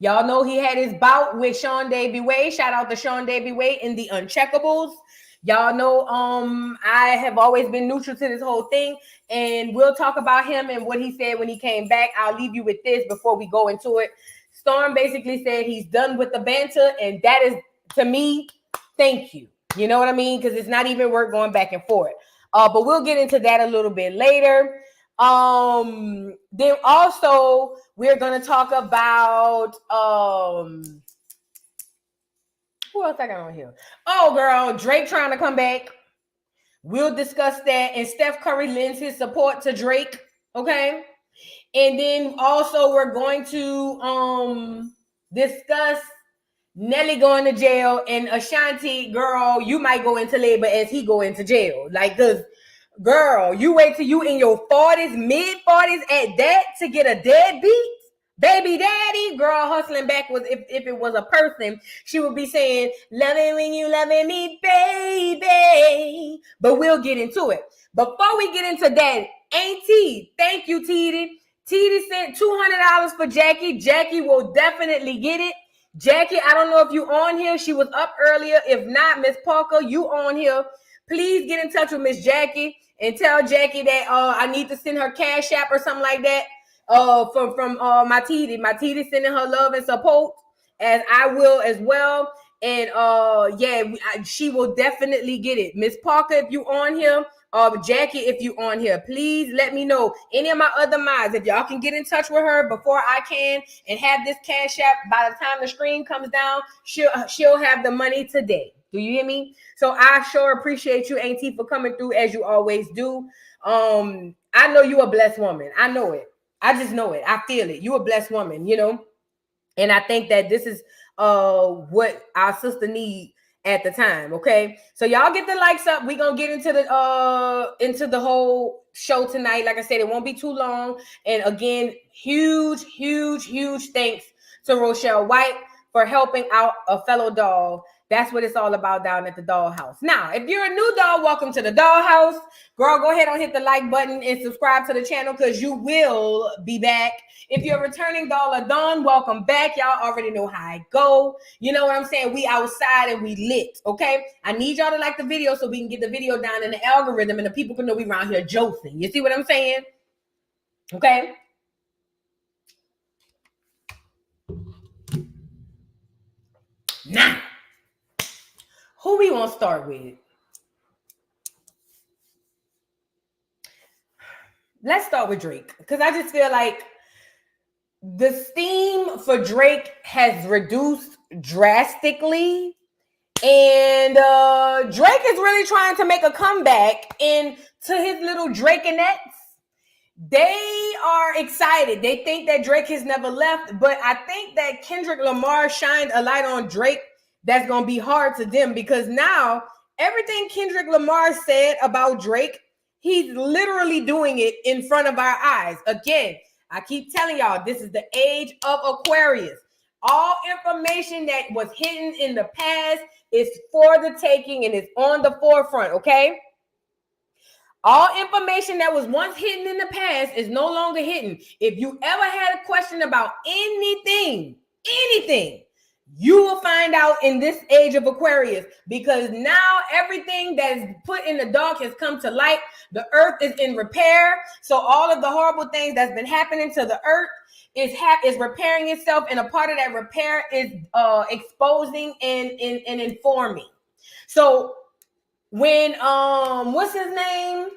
Y'all know he had his bout with Sean Davy Way. Shout out to Sean Davy Way in the Uncheckables. Y'all know I have always been neutral to this whole thing, and we'll talk about him and what he said when he came back. I'll leave you with this before we go into it. Storm basically said he's done with the banter, and that is, to me, thank you. You know what I mean? Because it's not even worth going back and forth. But we'll get into that a little bit later. Then also we're gonna talk about who else I got on here? Oh, girl, Drake trying to come back. We'll discuss that. And Steph Curry lends his support to Drake. Okay. And then also we're going to discuss Nelly going to jail and Ashanti, girl, you might go into labor as he go into jail. Like, cause girl, you wait till you in your 40s, mid-40s at that to get a deadbeat baby daddy. Girl, hustling backwards. If it was a person, she would be saying, love it when you loving me, baby. But we'll get into it. Before we get into that, Auntie, thank you, Titi. Titi sent $200 for Jackie. Jackie will definitely get it. Jackie, I don't know if you on here. She was up earlier. If not, Miss Parker, you on here. Please get in touch with Miss Jackie and tell Jackie that I need to send her Cash App or something like that. From my Titi. My Titi sending her love and support, as I will as well. And she will definitely get it. Miss Parker, if you on here, Jackie, if you on here, please let me know. Any of my other mods, if y'all can get in touch with her before I can and have this Cash App, by the time the stream comes down, she'll have the money today. Do you hear me? So I sure appreciate you, Auntie, for coming through as you always do. I know you a blessed woman. I know it. I just know it. I feel it. You a blessed woman, you know? And I think that this is what our sister need at the time. Okay. So y'all get the likes up. We're gonna get into the whole show tonight. Like I said, it won't be too long. And again, huge thanks to Rochelle White for helping out a fellow doll. That's what it's all about down at the dollhouse. Now, if you're a new doll, welcome to the dollhouse. Girl, go ahead and hit the like button and subscribe to the channel because you will be back. If you're a returning doll or Dawn, welcome back. Y'all already know how I go. You know what I'm saying? We outside and we lit, okay? I need y'all to like the video so we can get the video down in the algorithm and the people can know we around here josing. You see what I'm saying? Okay? Now, who we want to start with? Let's start with Drake because I just feel like the steam for Drake has reduced drastically, and Drake is really trying to make a comeback into his little Drakeanettes. They are excited. They think that Drake has never left, but I think that Kendrick Lamar shined a light on Drake that's going to be hard to them because now everything Kendrick Lamar said about Drake, he's literally doing it in front of our eyes. Again, I keep telling y'all, this is the age of Aquarius. All information that was hidden in the past is for the taking and it's on the forefront, okay? All information that was once hidden in the past is no longer hidden. If you ever had a question about anything, you will find out in this age of Aquarius because now everything that is put in the dark has come to light. The earth is in repair. So all of the horrible things that's been happening to the earth is repairing itself. And a part of that repair is exposing and informing. So when, what's his name?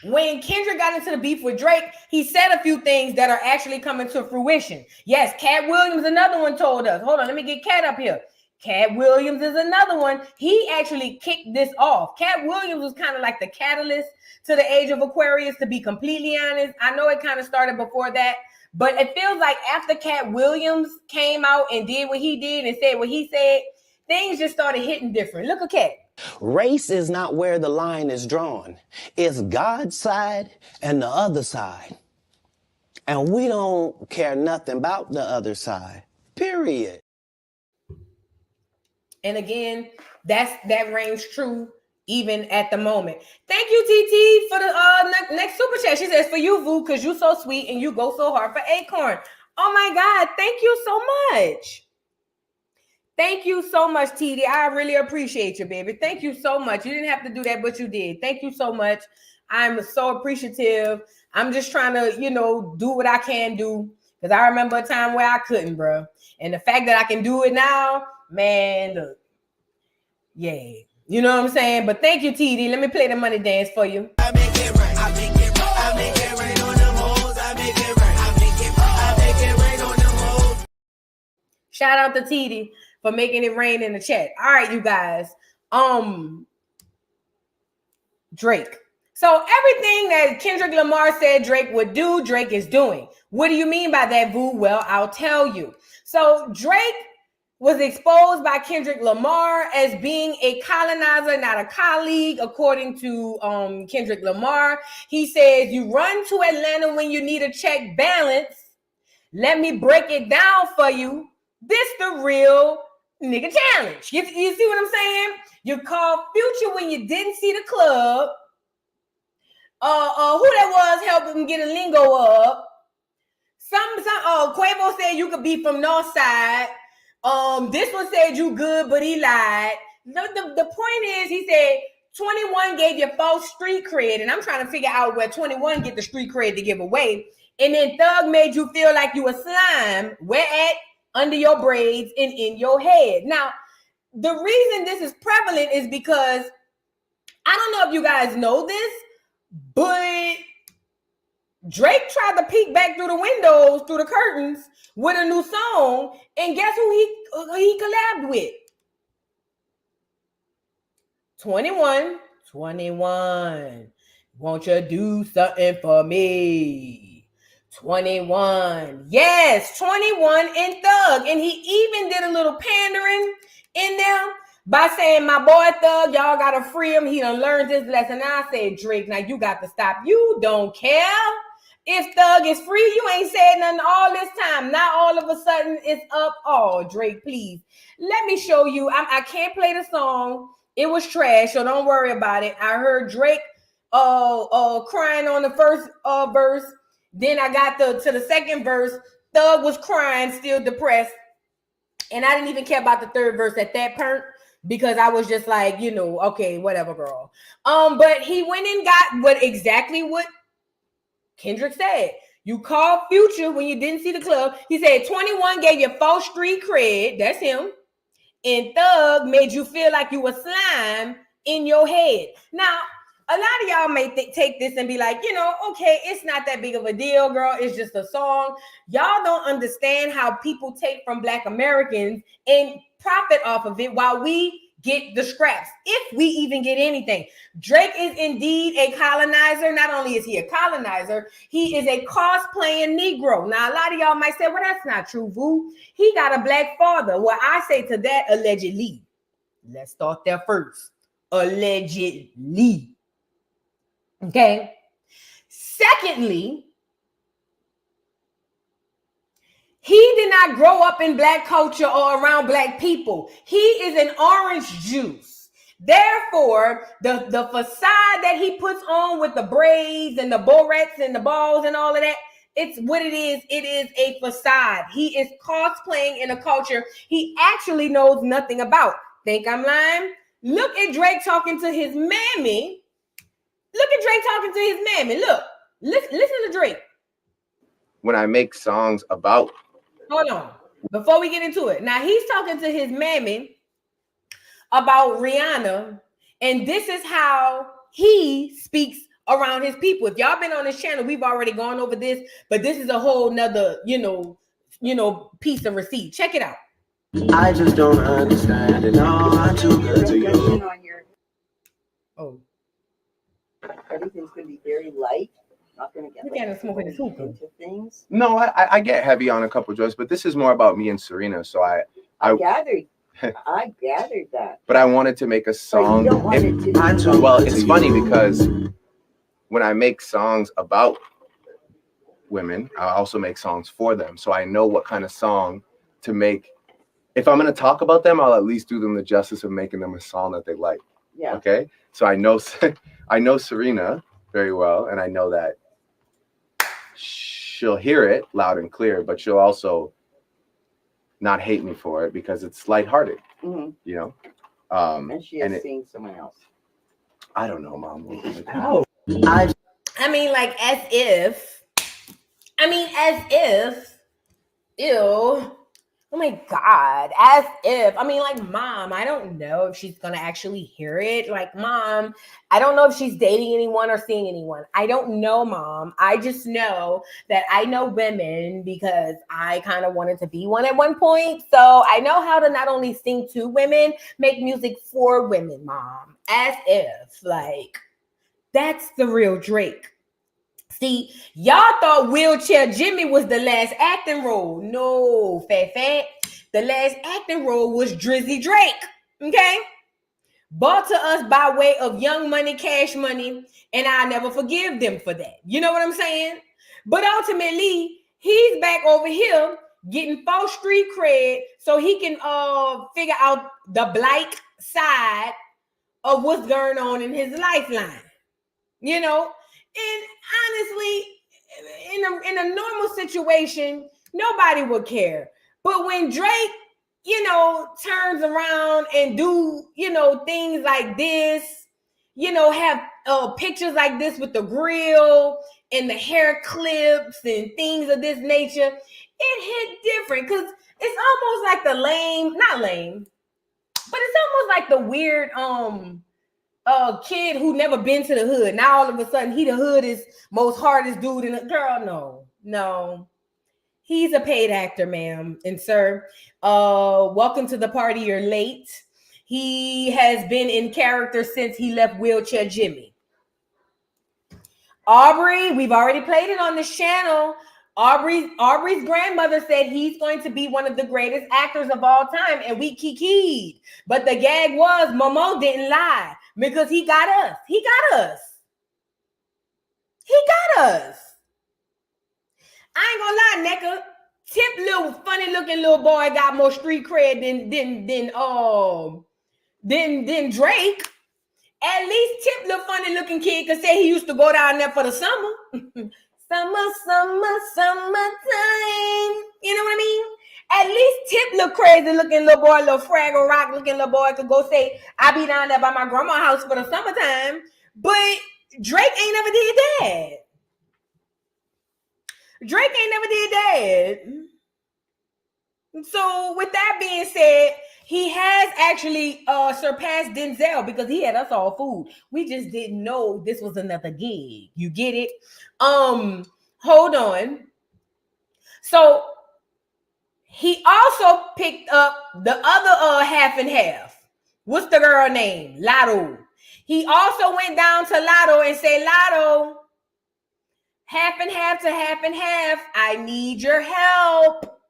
When Kendrick got into the beef with Drake, he said a few things that are actually coming to fruition. Yes, Cat Williams, another one told us. Hold on, let me get Cat up here. Cat Williams is another one. He actually kicked this off. Cat Williams was kind of like the catalyst to the age of Aquarius, to be completely honest. I know it kind of started before that, but it feels like after Cat Williams came out and did what he did and said what he said, things just started hitting different. Look at Cat. Race is not where the line is drawn. It's God's side and the other side. And we don't care nothing about the other side, period. And again, that reigns true even at the moment. Thank you, TT, for the next super chat. She says, for you, Vu, because you so sweet and you go so hard for Acorn. Oh my God. Thank you so much. Thank you so much, TD. I really appreciate you, baby. Thank you so much. You didn't have to do that, but you did. Thank you so much. I'm so appreciative. I'm just trying to, do what I can do. Because I remember a time where I couldn't, bro. And the fact that I can do it now, man, look. Yeah. You know what I'm saying? But thank you, TD. Let me play the money dance for you. I make it right. I make it right. I make it rain on them hoes. I make it right. I make it right. I make it rain on them hoes. Shout out to TD for making it rain in the chat. All right, you guys. Drake. So everything that Kendrick Lamar said Drake would do, Drake is doing. What do you mean by that, Vu? Well, I'll tell you. So Drake was exposed by Kendrick Lamar as being a colonizer, not a colleague, according to Kendrick Lamar. He says, you run to Atlanta when you need a check balance. Let me break it down for you. This the real nigga challenge. You see what I'm saying? You called Future when you didn't see the club. Who that was helping him get a lingo up? Quavo said you could be from North Side. This one said you good, but he lied. The point is, he said 21 gave you false street cred, and I'm trying to figure out where 21 get the street cred to give away. And then Thug made you feel like you a slime. Where at? Under your braids and in your head. Now, the reason this is prevalent is because I don't know if you guys know this, but Drake tried to peek back through the windows, through the curtains, with a new song, and guess who he collabed with? 21. 21. Won't you do something for me? 21. Yes, 21 and Thug. And he even did a little pandering in there by saying, my boy Thug, y'all gotta free him. He done learned his lesson. I said, Drake, now you got to stop. You don't care. If Thug is free, you ain't said nothing all this time. Now all of a sudden it's up. Oh, Drake, please. Let me show you. I can't play the song. It was trash, so don't worry about it. I heard Drake crying on the first verse. Then I got to the second verse. Thug was crying, still depressed. And I didn't even care about the third verse at that point because I was just like, okay, whatever, girl. But he went and got exactly what Kendrick said. You called Future when you didn't see the club. He said 21 gave you false street cred. That's him. And Thug made you feel like you were slime in your head. Now, a lot of y'all may take this and be like, okay, it's not that big of a deal, girl. It's just a song. Y'all don't understand how people take from Black Americans and profit off of it while we get the scraps, if we even get anything. Drake is indeed a colonizer. Not only is he a colonizer, he is a cosplaying Negro. Now, a lot of y'all might say, well, that's not true, Vu. He got a Black father. Well, I say to that, allegedly. Let's start there first. Allegedly. Okay. Secondly, he did not grow up in Black culture or around Black people. He is an orange juice. Therefore, the facade that he puts on with the braids and the barrettes and the balls and all of that, it's what it is. It is a facade. He is cosplaying in a culture he actually knows nothing about. Think I'm lying? Look at Drake talking to his mammy. Look at Drake talking to his mammy. Look, listen to Drake. When I make songs about... Hold on. Before we get into it. Now, he's talking to his mammy about Rihanna, and this is how he speaks around his people. If y'all been on this channel, we've already gone over this, but this is a whole nother, piece of receipt. Check it out. I just don't understand it. No, I'm too good to you. Oh. Everything's going to be very light. Not going to get into things. No, I get heavy on a couple drugs, but this is more about me and Serena. So I gathered. I gathered that. But I wanted to make a song. It's funny because when I make songs about women, I also make songs for them. So I know what kind of song to make. If I'm going to talk about them, I'll at least do them the justice of making them a song that they like. Yeah. Okay. So I know Serena very well, and I know that she'll hear it loud and clear, but she'll also not hate me for it because it's lighthearted, you know. And she is and seeing someone else. I don't know, Mom. Oh, I mean, like, as if, ew. Oh my God, as if, I mean, like, Mom, I don't know if she's going to actually hear it. Like, Mom, I don't know if she's dating anyone or seeing anyone. I don't know, Mom. I just know that I know women because I kind of wanted to be one at one point. So I know how to not only sing to women, make music for women, Mom. As if, like, that's the real Drake. See, y'all thought Wheelchair Jimmy was the last acting role. No, fat. The last acting role was Drizzy Drake, okay? Bought to us by way of Young Money, Cash Money, and I'll never forgive them for that. You know what I'm saying? But ultimately, he's back over here getting false street cred so he can figure out the black side of what's going on in his lifeline. You know? And honestly, in a normal situation, nobody would care. But when Drake, you know, turns around and do, you know, things like this, you know, have pictures like this with the grill and the hair clips and things of this nature, it hit different because it's almost like the not lame, but it's almost like the weird kid who never been to the hood. Now all of a sudden he the hood is most hardest dude in the girl. No. He's a paid actor, ma'am and sir. Welcome to the party. You're late. He has been in character since he left Wheelchair Jimmy. Aubrey, we've already played it on this channel. Aubrey's grandmother said he's going to be one of the greatest actors of all time, and we kikied. But the gag was Momo didn't lie because he got us. He got us. I ain't gonna lie, Necka. Tip little funny looking little boy got more street cred than Drake. At least Tip little funny looking kid could say he used to go down there for the summer. Summertime. You know what I mean? At least Tip little crazy looking little boy, little Fraggle Rock looking little boy could go say, I be down there by my grandma's house for the summertime. But Drake ain't never did that. So with that being said, he has actually surpassed Denzel because he had us all fooled. We just didn't know this was another gig. You get it? Hold on. So he also picked up the other half and half. What's the girl name? Lotto. He also went down to Lotto and said, Lotto, half and half to half and half. I need your help.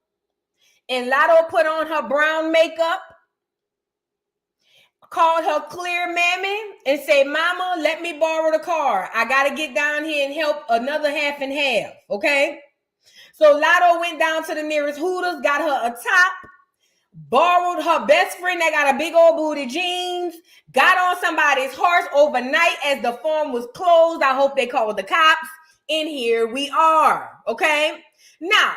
And Lotto put on her brown makeup, called her clear mammy, and said, Mama, let me borrow the car. I got to get down here and help another half and half, okay? So Lotto went down to the nearest Hooters, got her a top, borrowed her best friend that got a big old booty jeans, got on somebody's horse overnight as the farm was closed. I hope they called the cops. And here we are, okay? Now,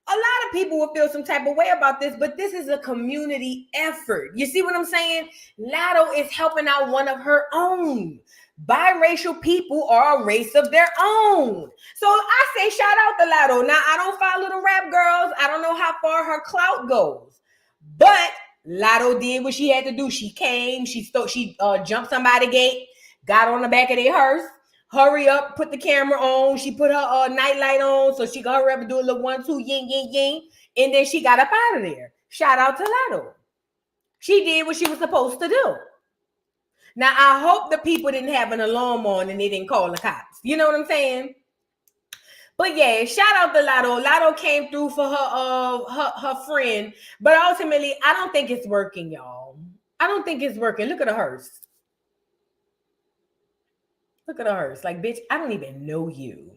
a lot of people will feel some type of way about this, but this is a community effort. You see what I'm saying? Lotto is helping out one of her own. Biracial people are a race of their own. So I say shout out to Lotto. Now, I don't follow the rap girls. I don't know how far her clout goes. But Lotto did what she had to do. She came, she jumped somebody's gate, got on the back of their hearse. Hurry up, put the camera on. She put her nightlight on so she could hurry up and do a little 1, 2, ying, ying, ying. And then she got up out of there. Shout out to Lotto. She did what she was supposed to do. Now, I hope the people didn't have an alarm on and they didn't call the cops. You know what I'm saying? But yeah, shout out to Lotto. Lotto came through for her friend. But ultimately, I don't think it's working, y'all. I don't think it's working. Look at the hearse. Look at hers. Like, bitch, I don't even know you.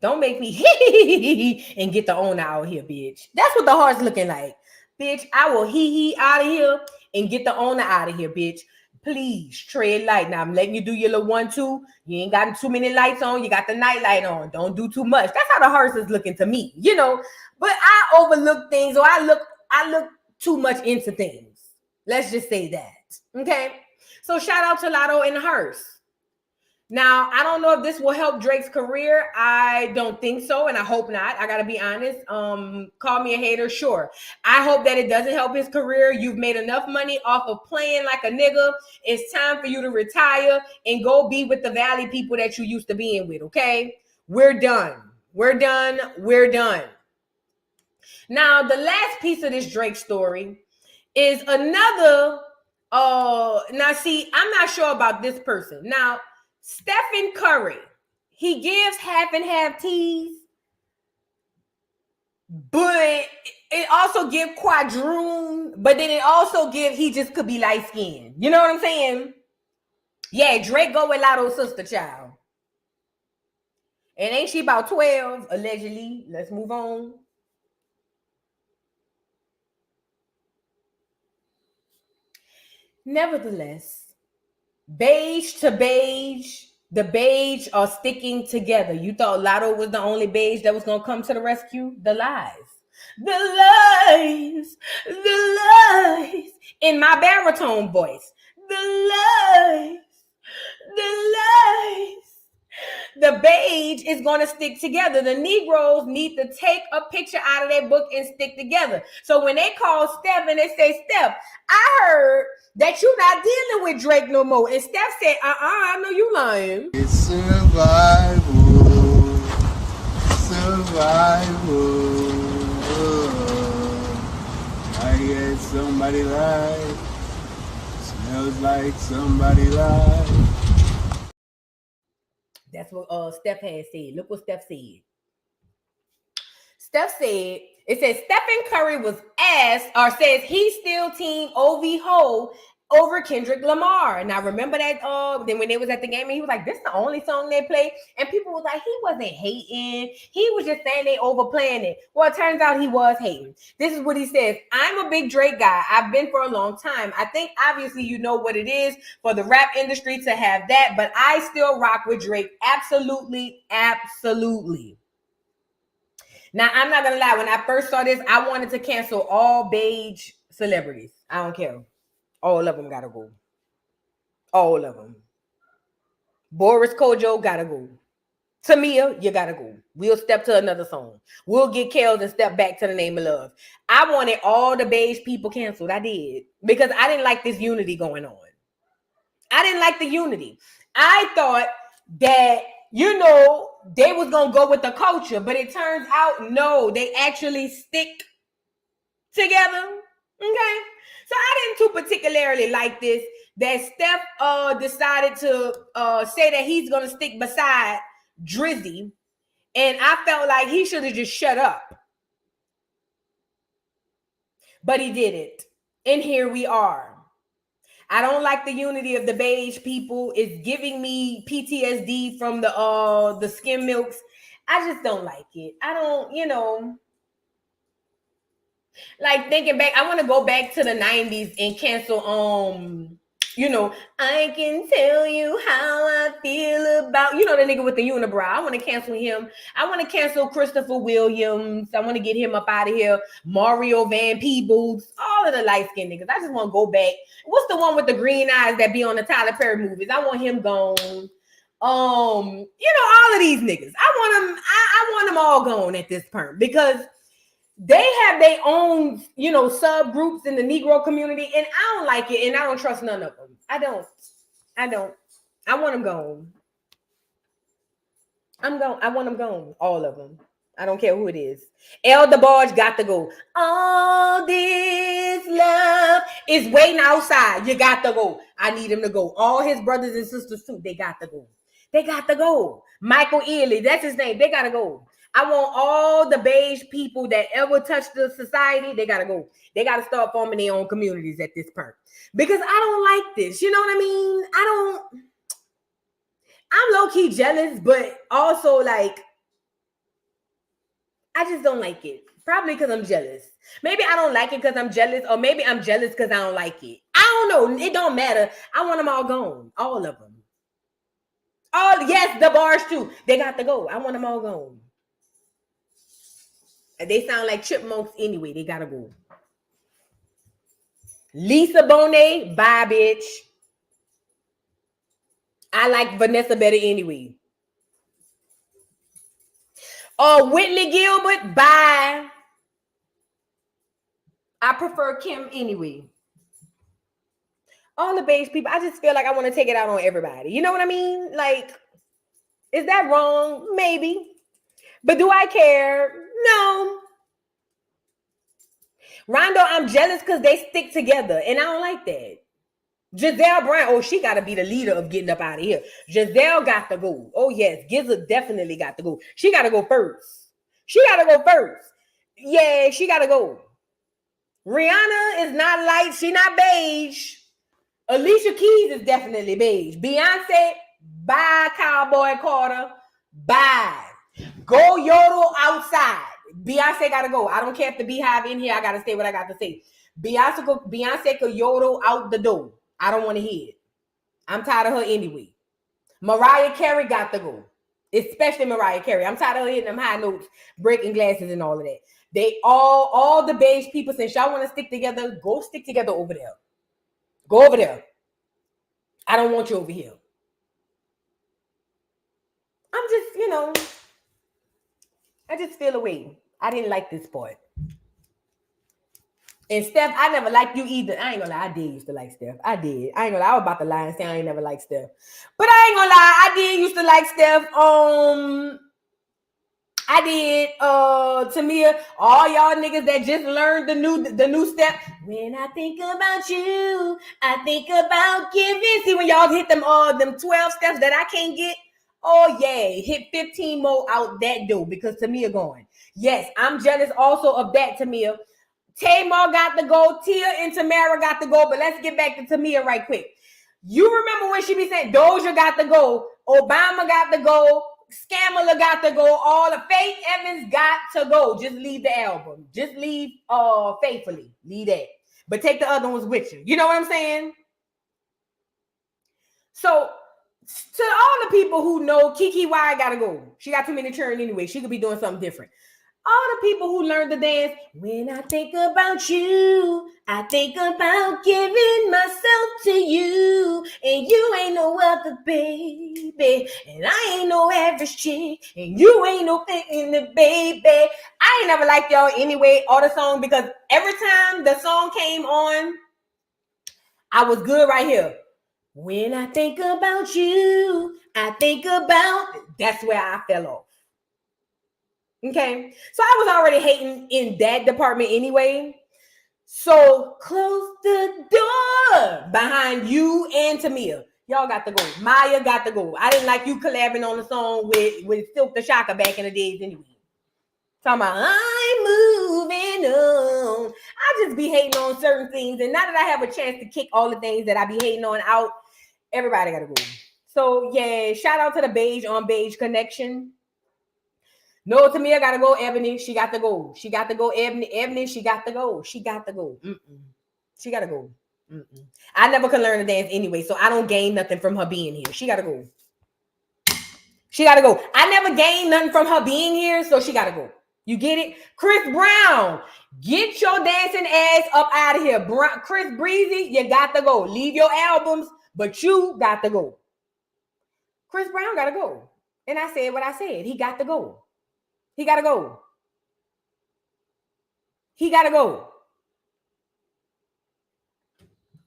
Don't make me hee and get the owner out here, bitch. That's what the heart's looking like. Bitch, I will hee out of here and get the owner out of here, bitch. please tread light. Now I'm letting you do your little 1-2. You ain't got too many lights on. You got the night light on. Don't do too much. That's how the hearse is looking to me, you know. But I overlook things, or I look too much into things. Let's just say that. Okay. So shout out to Lotto and the hearse. Now, I don't know if this will help Drake's career. I don't think so, and I hope not. I gotta be honest. Call me a hater, sure. I hope that it doesn't help his career. You've made enough money off of playing like a nigga. It's time for you to retire and go be with the Valley people that you used to be in with, okay? We're done. We're done. We're done. Now, the last piece of this Drake story is another. Now, see, I'm not sure about this person. Now, Stephen Curry, he gives half and half teas, but it also give quadroon, but then it also give he just could be light skinned. You know what I'm saying? Yeah, Drake go with Lotto's sister, child. And ain't she about 12, allegedly? Let's move on. Nevertheless, Beige to Beige, the Beige are sticking together. You thought Lotto was the only Beige that was going to come to the rescue? The lies. The lies. The lies. In my baritone voice. The lies. The lies. The Beige is going to stick together. The Negroes need to take a picture out of their book and stick together. So when they call Steph and they say, Steph, I heard that you're not dealing with Drake no more. And Steph said, I know you lying. It's survival. Survival. I guess somebody lied. Smells like somebody lied. That's what Steph had said. Look what Steph said. Steph said, it says Stephen Curry was asked or says he's still team OV Ho over Kendrick Lamar. Now remember that then when they was at the game and he was like, this is the only song they play. And people was like, he wasn't hating. He was just saying they overplaying it. Well, it turns out he was hating. This is what he says. I'm a big Drake guy. I've been for a long time. I think obviously you know what it is for the rap industry to have that, but I still rock with Drake. Absolutely, absolutely. Now, I'm not going to lie. When I first saw this, I wanted to cancel all Beige celebrities. I don't care. All of them got to go. All of them. Boris Kojo got to go. Tamia, you got to go. We'll step to another song. We'll get Kels and step back to the Name of Love. I wanted all the Beige people canceled. I did. Because I didn't like this unity going on. I didn't like the unity. I thought that, you know, they was going to go with the culture, but it turns out, no, they actually stick together. Okay. So I didn't too particularly like this, that Steph decided to say that he's going to stick beside Drizzy. And I felt like he should have just shut up. But he didn't. And here we are. I don't like the unity of the Beige people. It's giving me PTSD from the skim milks. I just don't like it. I don't, you know, like thinking back, I want to go back to the 90s and cancel, you know, I can tell you how I feel about, you know, the nigga with the unibrow. I want to cancel him. I want to cancel Christopher Williams. I want to get him up out of here. Mario Van Peebles, all of the light-skinned niggas. I just want to go back. What's the one with the green eyes that be on the Tyler Perry movies? I want him gone. You know, all of these niggas. I want them all gone at this point because they have their own, you know, subgroups in the Negro community, and I don't like it, and I don't trust none of them. I don't. I want them gone. I want them gone. All of them. I don't care who it is. Elder Barge got to go. All this love is waiting outside. You got to go. I need him to go. All his brothers and sisters too. They got to go. They got to go. Michael Ealy, that's his name. They got to go. I want all the Beige people that ever touched the society, they got to go. They got to start forming their own communities at this point. Because I don't like this. You know what I mean? I'm low-key jealous, but also like, I just don't like it. Probably because I'm jealous. Maybe I don't like it because I'm jealous, or maybe I'm jealous because I don't like it. I I don't know. It don't matter. I want them all gone. All of them. Oh, yes, the bars too. They got to go. I want them all gone. They sound like chipmunks anyway. They gotta go. Lisa Bonet, bye, bitch. I like Vanessa better anyway. Whitney Gilbert, bye. I prefer Kim anyway. All the beige people, I just feel like I want to take it out on everybody. You know what I mean? Like, is that wrong? Maybe. But do I care? No. Rondo, I'm jealous because they stick together, and I don't like that. Giselle Brown, she got to be the leader of getting up out of here. Giselle got to go. Oh, yes. Giza definitely got to go. She got to go first. Yeah, she got to go. Rihanna is not light. She not beige. Alicia Keys is definitely beige. Beyonce, bye, Cowboy Carter. Bye. Go yodel outside. Beyonce got to go. I don't care if the beehive in here. I got to say what I got to say. Beyonce could yodel out the door. I don't want to hear it. I'm tired of her anyway. Mariah Carey got to go. Especially Mariah Carey. I'm tired of her hitting them high notes, breaking glasses and all of that. They all the beige people, since y'all want to stick together, go stick together over there. Go over there. I don't want you over here. I'm just, I just feel away. I didn't like this part. And Steph, I never liked you either. I ain't gonna lie, I did used to like Steph. I did. I ain't gonna lie, I was about to lie and say I ain't never liked Steph. But I ain't gonna lie, I did used to like Steph. I did. Tamia, all y'all niggas that just learned the new step. When I think about you, I think about giving. See, when y'all hit them 12 steps that I can't get. Oh yeah, hit 15 more out that door because Tamia going. Yes, I'm jealous also of that, Tamia. Tamar got to go. Tia and Tamara got to go. But let's get back to Tamia right quick. You remember when she be saying Doja got to go, Obama got to go, Scamala got to go, all the Faith Evans got to go. Just leave the album. Just leave Faithfully. Leave that. But take the other ones with you. You know what I'm saying? So to all the people who know Kiki Y got to go. She got too many churn anyway. She could be doing something different. All the people who learned to dance, when I think about you, I think about giving myself to you. And you ain't no other baby. And I ain't no average chick. And you ain't no thing in the baby. I ain't never liked y'all anyway, all the song, because every time the song came on, I was good right here. When I think about you, I think about, that's where I fell off. Okay, so I was already hating in that department anyway. So close the door behind you and Tamia. Y'all got to go. Maya got to go. I didn't like you collabing on the song with Silk the Shocker back in the days anyway. Talking about I'm moving on. I just be hating on certain things, and now that I have a chance to kick all the things that I be hating on out, everybody got to go. So yeah, shout out to the Beige on Beige Connection. No, Tamia got to go. Ebony, she got to go. She got to go. Ebony, she got to go. She got to go. She got to go. I never could learn to dance anyway, so I don't gain nothing from her being here. She got to go. She got to go. I never gained nothing from her being here, so she got to go. You get it? Chris Brown, get your dancing ass up out of here. Chris Breezy, you got to go. Leave your albums, but you got to go. Chris Brown got to go. And I said what I said. He got to go. He got to go. He got to go.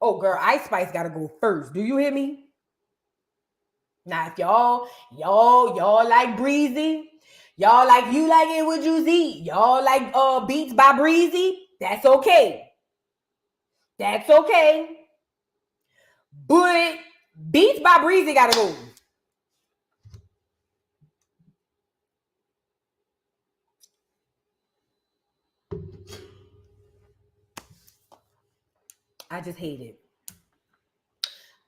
Oh, girl, Ice Spice got to go first. Do you hear me? Now, if y'all like Breezy, y'all like You Like It With Juicy, y'all like Beats by Breezy, that's okay. That's okay. But Beats by Breezy got to go. I just hate it.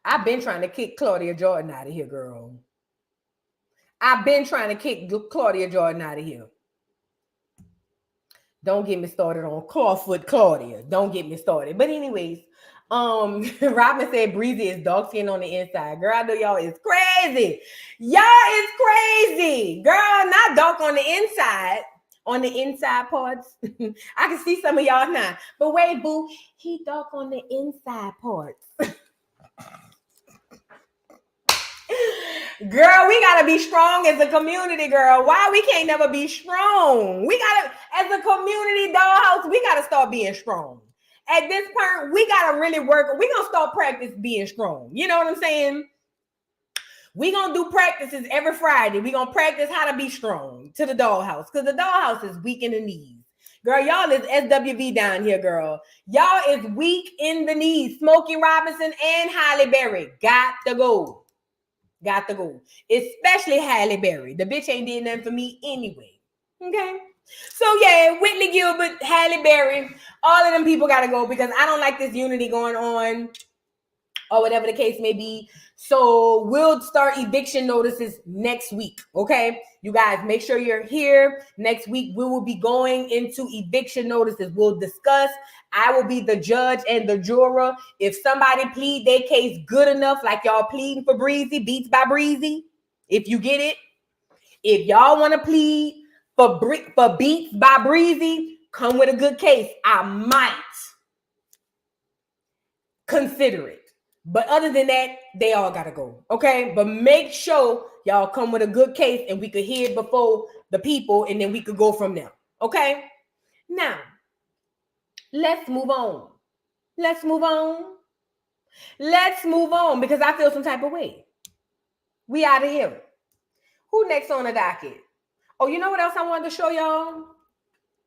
I've been trying to kick Claudia Jordan out of here, girl. I've been trying to kick Claudia Jordan out of here. Don't get me started on Clawfoot Claudia. Don't get me started. But anyways, Robin said Breezy is dark skin on the inside. Girl, I know y'all is crazy. Y'all is crazy. Girl, not dark on the inside. On the inside parts. I can see some of y'all now. But wait, boo, he dark on the inside parts. Girl, we gotta be strong as a community, girl. Why we can't never be strong? We gotta, as a community dollhouse, we gotta start being strong. At this point, we gotta really work. We gonna start practice being strong. You know what I'm saying? We gonna do practices every Friday. We gonna practice how to be strong to the dollhouse, because the dollhouse is weak in the knees. Girl, y'all is SWV down here, girl. Y'all is weak in the knees. Smokey Robinson and Halle Berry got to go. Got to go. Especially Halle Berry. The bitch ain't did nothing for me anyway. Okay? So yeah, Whitney Gilbert, Halle Berry, all of them people got to go because I don't like this unity going on or whatever the case may be. So we'll start eviction notices next week. Okay? You guys, make sure you're here. Next week, we will be going into eviction notices. We'll discuss. I will be the judge and the juror. If somebody plead their case good enough, like y'all pleading for Breezy, Beats by Breezy, if you get it. If y'all want to plead for Beats by Breezy, come with a good case. I might consider it. But other than that, they all got to go. Okay? But make sure y'all come with a good case and we could hear it before the people and then we could go from there. Okay? Now, let's move on. Let's move on. Let's move on because I feel some type of way. We out of here. Who next on the docket? Oh, you know what else I wanted to show y'all?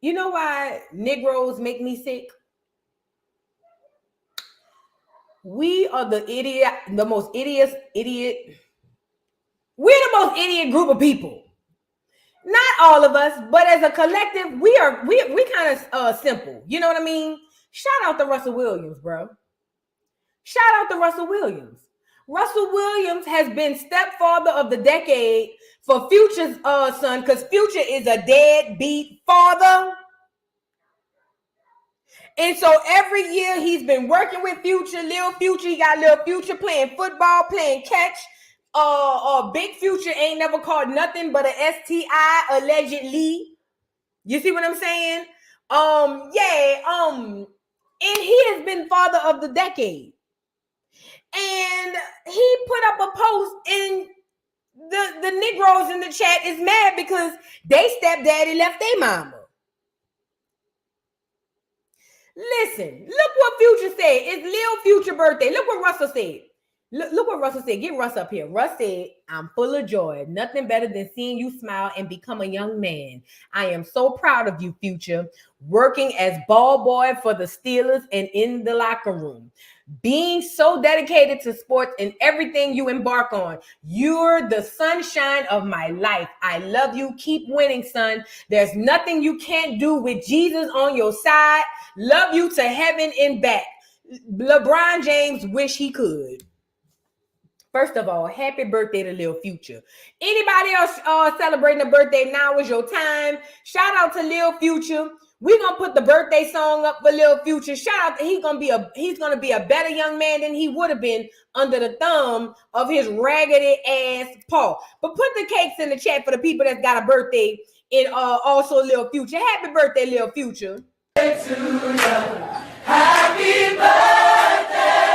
You know why Negroes make me sick? We are the most idiot. We're the most idiot group of people. Not all of us, but as a collective, we kind of simple. You know what I mean? Shout out to Russell Williams, bro. Shout out to Russell Williams. Russell Williams has been stepfather of the decade for Future's son, because Future is a deadbeat father. And so every year he's been working with Future, Lil Future. He got Lil Future playing football, playing catch. Big Future ain't never called nothing but a STI allegedly. You see what I'm saying? And he has been father of the decade. And he put up a post and the Negroes in the chat is mad because they stepdaddy left their mama. Listen, look what Future said. It's Lil Future birthday. Look what Russell said. Look what Russell said. Get Russ up here. Russ said, I'm full of joy. Nothing better than seeing you smile and become a young man. I am so proud of you, Future. Working as ball boy for the Steelers and in the locker room. Being so dedicated to sports and everything you embark on. You're the sunshine of my life. I love you. Keep winning, son. There's nothing you can't do with Jesus on your side. Love you to heaven and back. LeBron James wish he could. First of all, happy birthday to Lil Future. Anybody else celebrating a birthday, now is your time. Shout out to Lil Future. We're gonna put the birthday song up for Lil Future. Shout out to he's gonna be a better young man than he would have been under the thumb of his raggedy ass paw. But put the cakes in the chat for the people that's got a birthday and also Lil Future. Happy birthday, Lil Future. Happy birthday.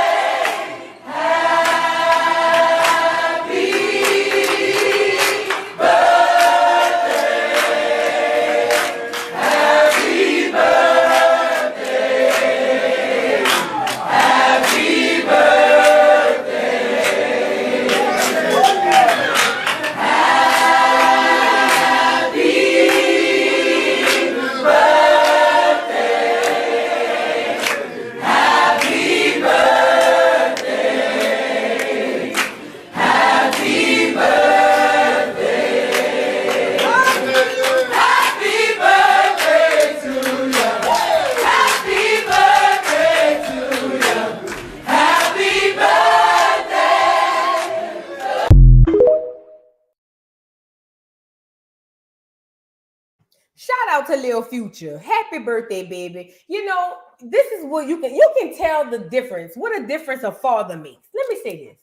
Lil Future. Happy birthday, baby. You know, this is what you can tell the difference. What a difference a father makes. Let me say this.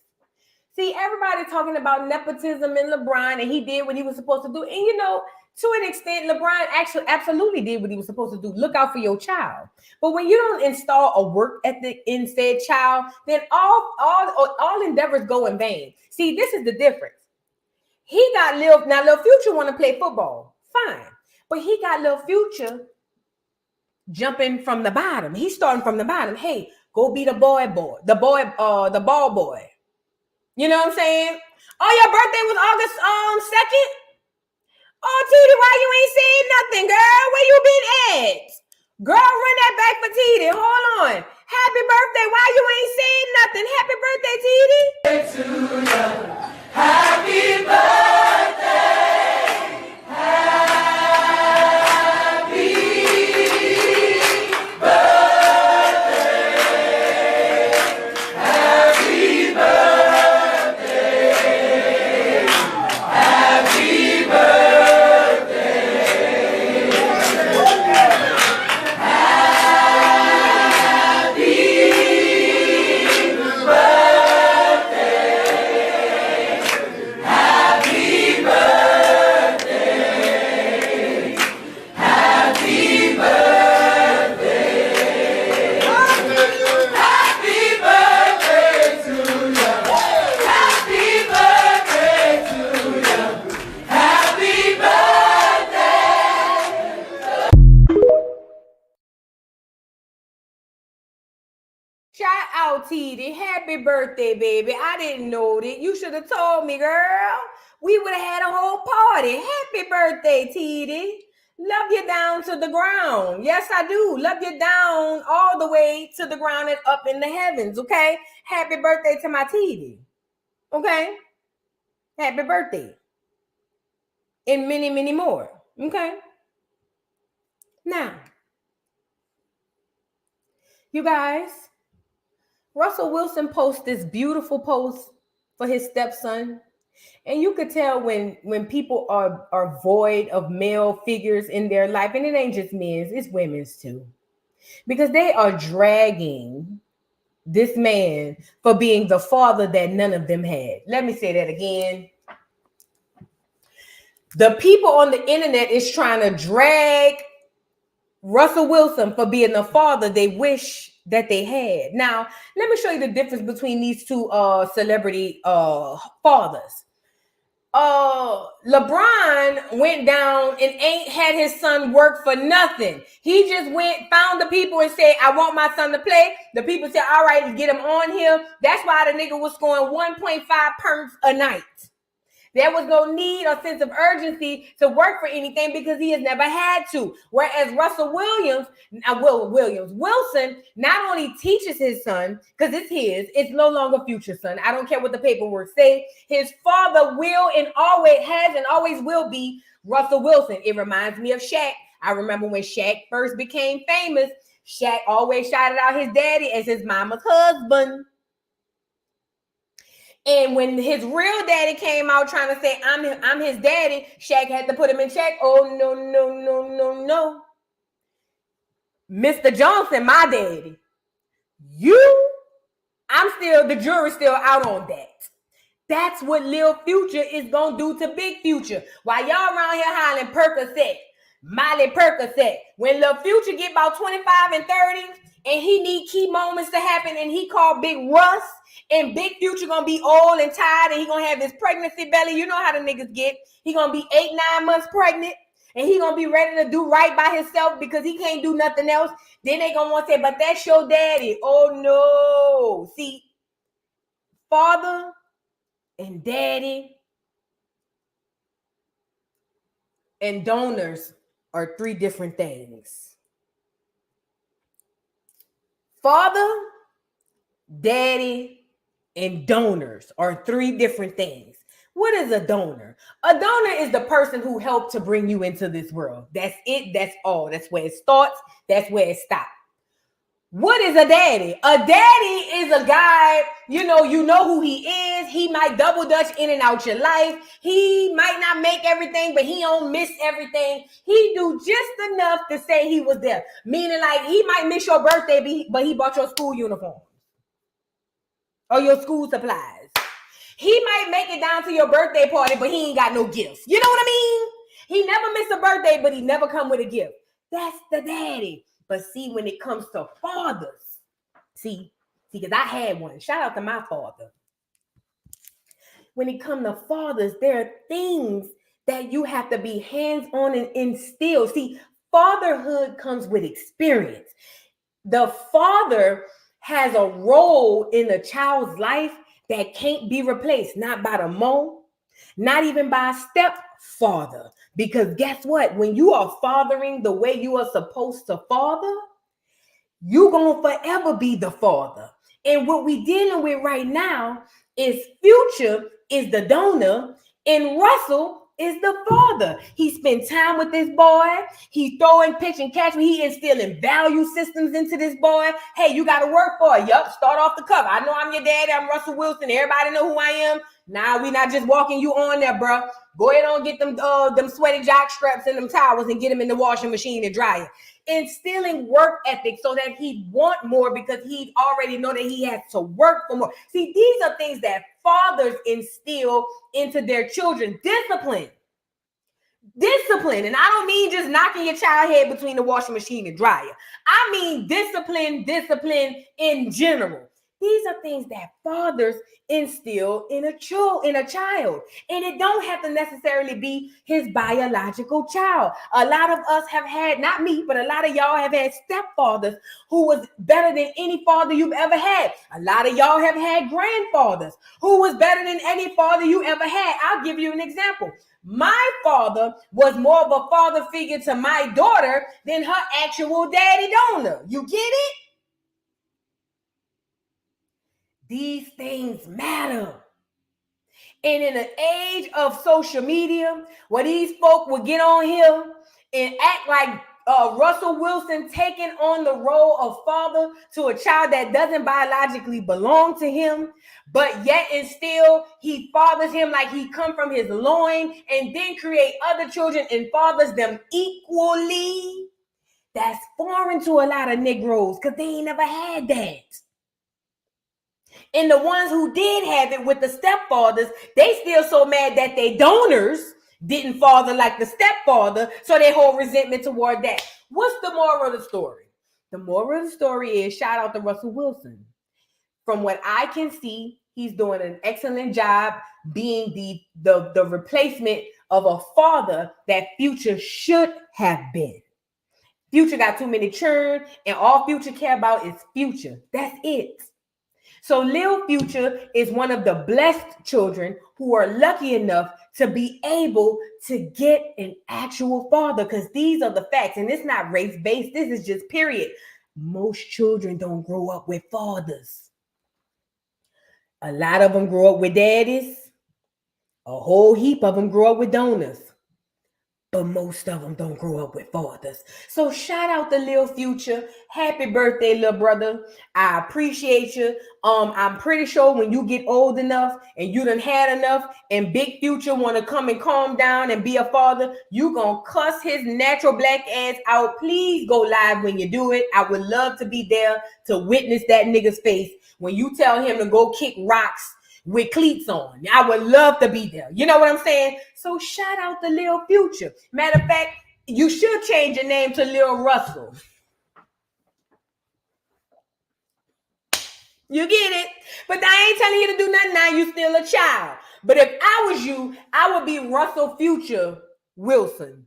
See, everybody talking about nepotism and LeBron, and he did what he was supposed to do. And you know, to an extent, LeBron actually absolutely did what he was supposed to do. Look out for your child. But when you don't install a work ethic in said child, then all endeavors go in vain. See, this is the difference. He got Lil Future want to play football, fine, but he got Lil Future jumping from the bottom. He's starting from the bottom. Hey, go be the ball boy. You know what I'm saying? Oh, your birthday was August 2nd? Oh, Titi, why you ain't saying nothing, girl? Where you been at? Girl, run that back for Titi. Hold on. Happy birthday. Why you ain't saying nothing? Happy birthday, Titi. Happy birthday. Happy birthday. Happy birthday. Happy Shout out, Titi. Happy birthday, baby. I didn't know that. You should have told me, girl. We would have had a whole party. Happy birthday, Titi. Love you down to the ground. Yes, I do. Love you down all the way to the ground and up in the heavens, okay? Happy birthday to my Titi. Okay? Happy birthday. And many, many more. Okay? Now, you guys, Russell Wilson posts this beautiful post for his stepson. And you could tell when people are void of male figures in their life, and it ain't just men's, it's women's too. Because they are dragging this man for being the father that none of them had. Let me say that again. The people on the internet is trying to drag Russell Wilson for being the father they wish that they had. Now, let me show you the difference between these two celebrity fathers. LeBron went down and ain't had his son work for nothing. He just found the people and said, I want my son to play. The people said, all right, get him on here. That's why the nigga was scoring 1.5 perms a night. There was no need or sense of urgency to work for anything because he has never had to. Whereas Wilson not only teaches his son, because it's his, it's no longer Future son. I don't care what the paperwork say. His father will and always has and always will be Russell Wilson. It reminds me of Shaq. I remember when Shaq first became famous, Shaq always shouted out his daddy as his mama's husband. And when his real daddy came out trying to say, I'm his daddy, Shaq had to put him in check. Oh, no. Mr. Johnson, my daddy. The jury's still out on that. That's what Lil Future is going to do to Big Future. While y'all around here hollering Percocet, Miley Percocet. When Lil Future get about 25 and 30 and he need key moments to happen and he called Big Russ, and Big Future gonna be old and tired and he gonna have his pregnancy belly. You know how the niggas get. He gonna be 8-9 months pregnant and he gonna be ready to do right by himself because he can't do nothing else. Then they gonna want to say, but that's your daddy. Oh no. See, father and daddy and donors are three different things. Father, daddy, and donors are three different things. What is a donor? A donor is the person who helped to bring you into this world. That's it. That's all. That's where it starts. That's where it stops. What is a daddy? A daddy is a guy, you know who he is. He might double dutch in and out your life. He might not make everything, but he don't miss everything. He do just enough to say he was there. Meaning like he might miss your birthday, but he bought your school uniform or your school supplies. He might make it down to your birthday party, but he ain't got no gifts. You know what I mean? He never missed a birthday, but he never come with a gift. That's the daddy. But see, when it comes to fathers, see, because I had one. Shout out to my father. When it comes to fathers, there are things that you have to be hands-on and instill. See, fatherhood comes with experience. The father has a role in a child's life that can't be replaced, not by the mom, not even by a stepfather. Because guess what? When you are fathering the way you are supposed to father, you're going to forever be the father. And what we're dealing with right now is Future is the donor and Russell is the father. He spent time with this boy. He's throwing pitch and catch. He instilling value systems into this boy. Hey, you got to work for it. Yup, start off the cuff. I know I'm your daddy. I'm Russell Wilson. Everybody know who I am. Now we not just walking you on there, bro. Go ahead on, get them sweaty jock straps and them towels and get them in the washing machine and dry it. Instilling work ethic so that he want more because he already know that he has to work for more. See, these are things that fathers instill into their children. Discipline. And I don't mean just knocking your child head between the washing machine and dryer. I mean discipline in general. These are things that fathers instill in a child. And it don't have to necessarily be his biological child. A lot of us have had, not me, but a lot of y'all have had stepfathers who was better than any father you've ever had. A lot of y'all have had grandfathers who was better than any father you ever had. I'll give you an example. My father was more of a father figure to my daughter than her actual daddy donor. You get it? These things matter. And in an age of social media, where these folk will get on here and act like Russell Wilson taking on the role of father to a child that doesn't biologically belong to him, but yet and still he fathers him like he come from his loin and then create other children and fathers them equally. That's foreign to a lot of Negroes because they ain't never had that. And the ones who did have it with the stepfathers, they still so mad that they donors didn't father like the stepfather, so they hold resentment toward that. What's the moral of the story? The moral of the story is shout out to Russell Wilson. From what I can see, he's doing an excellent job being the replacement of a father that Future should have been. Future got too many children, and all Future care about is Future. That's it. So Lil Future is one of the blessed children who are lucky enough to be able to get an actual father, because these are the facts. And it's not race-based. This is just period. Most children don't grow up with fathers. A lot of them grow up with daddies. A whole heap of them grow up with donors. But most of them don't grow up with fathers. So shout out to Lil Future. Happy birthday, little brother. I appreciate you. I'm pretty sure when you get old enough and you done had enough and Big Future want to come and calm down and be a father, you gonna cuss his natural black ass out. Please go live when you do it. I would love to be there to witness that nigga's face when you tell him to go kick rocks with cleats on. I would love to be there. You know what I'm saying? So shout out to Lil Future. Matter of fact, you should change your name to Lil Russell. You get it? But I ain't telling you to do nothing now. You still a child. But if I was you, I would be Russell Future Wilson.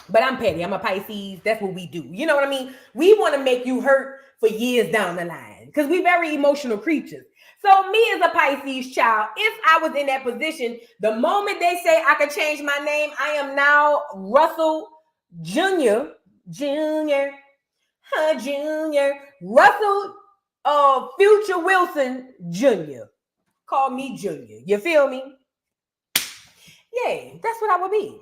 But I'm petty. I'm a Pisces. That's what we do. You know what I mean? We want to make you hurt for years down the line because we're very emotional creatures. So me as a Pisces child, if I was in that position, the moment they say I could change my name, I am now Russell Jr. Russell Future Wilson Jr. Call me Junior. You feel me? Yeah, that's what I would be.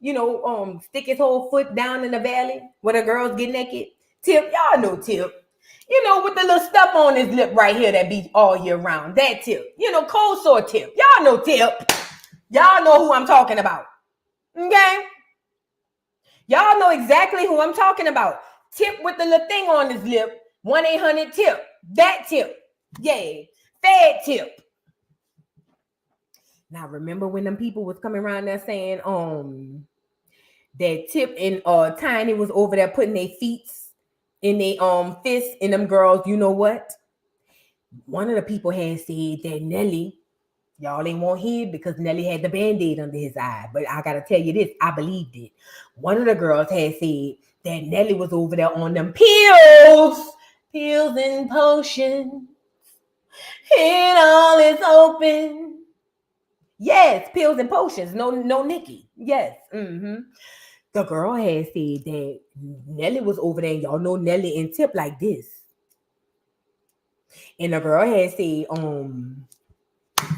stick his whole foot down in the valley where the girls get naked. Tip, y'all know Tip. With the little stuff on his lip right here that be all year round. That Tip. Cold sore Tip. Y'all know Tip. Y'all know who I'm talking about. Okay? Y'all know exactly who I'm talking about. Tip with the little thing on his lip. 1-800-TIP. That Tip. Yeah. Fed Tip. Now, remember when them people was coming around there saying, that Tip and Tiny was over there putting their feet in their fists in them girls, you know what? One of the people had said that Nelly, y'all ain't want hear because Nelly had the Band-Aid under his eye. But I gotta tell you this, I believed it. One of the girls had said that Nelly was over there on them pills and potions. It all is open. Yes, pills and potions. No Nikki. Yes. The girl had said that Nelly was over there, and y'all know Nelly and Tip like this. And the girl had said,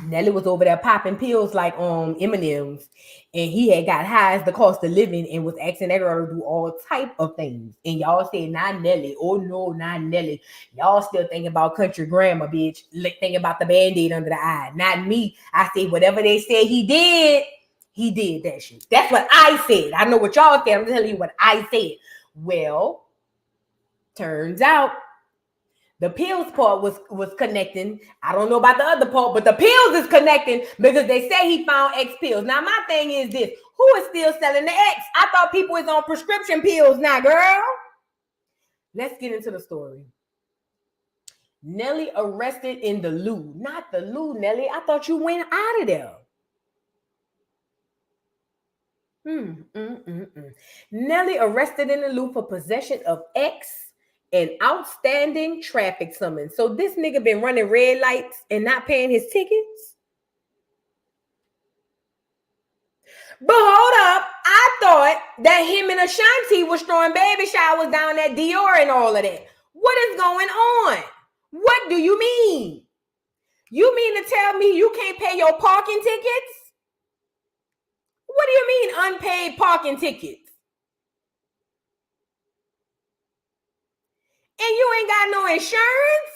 Nelly was over there popping pills like M&Ms, and he had got high as the cost of living and was asking that girl to do all type of things. And y'all said, not Nelly. Oh no, not Nelly. Y'all still thinking about country grammar, bitch. Thinking about the Band-Aid under the eye. Not me. I said whatever they said he did that shit. That's what I said. I know what y'all said. I'm telling you what I said. Well, turns out the pills part was connecting. I don't know about the other part, but the pills is connecting because they say he found X pills. Now, my thing is this. Who is still selling the X? I thought people was on prescription pills now, girl. Let's get into the story. Nelly arrested in the loo. Not the loo, Nelly. I thought you went out of there. Nelly arrested in the loo for possession of X and outstanding traffic summons. So this nigga been running red lights and not paying his tickets? But hold up, I thought that him and Ashanti was throwing baby showers down at Dior and all of that. What is going on? What do you mean? You mean to tell me you can't pay your parking tickets? What do you mean unpaid parking tickets? And you ain't got no insurance?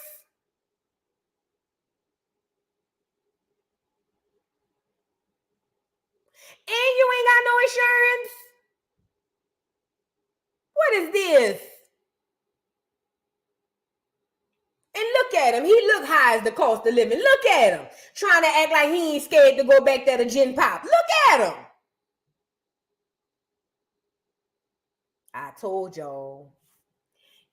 And you ain't got no insurance? What is this? And look at him. He look high as the cost of living. Look at him. Trying to act like he ain't scared to go back there to Gin Pop. Look at him. I told y'all.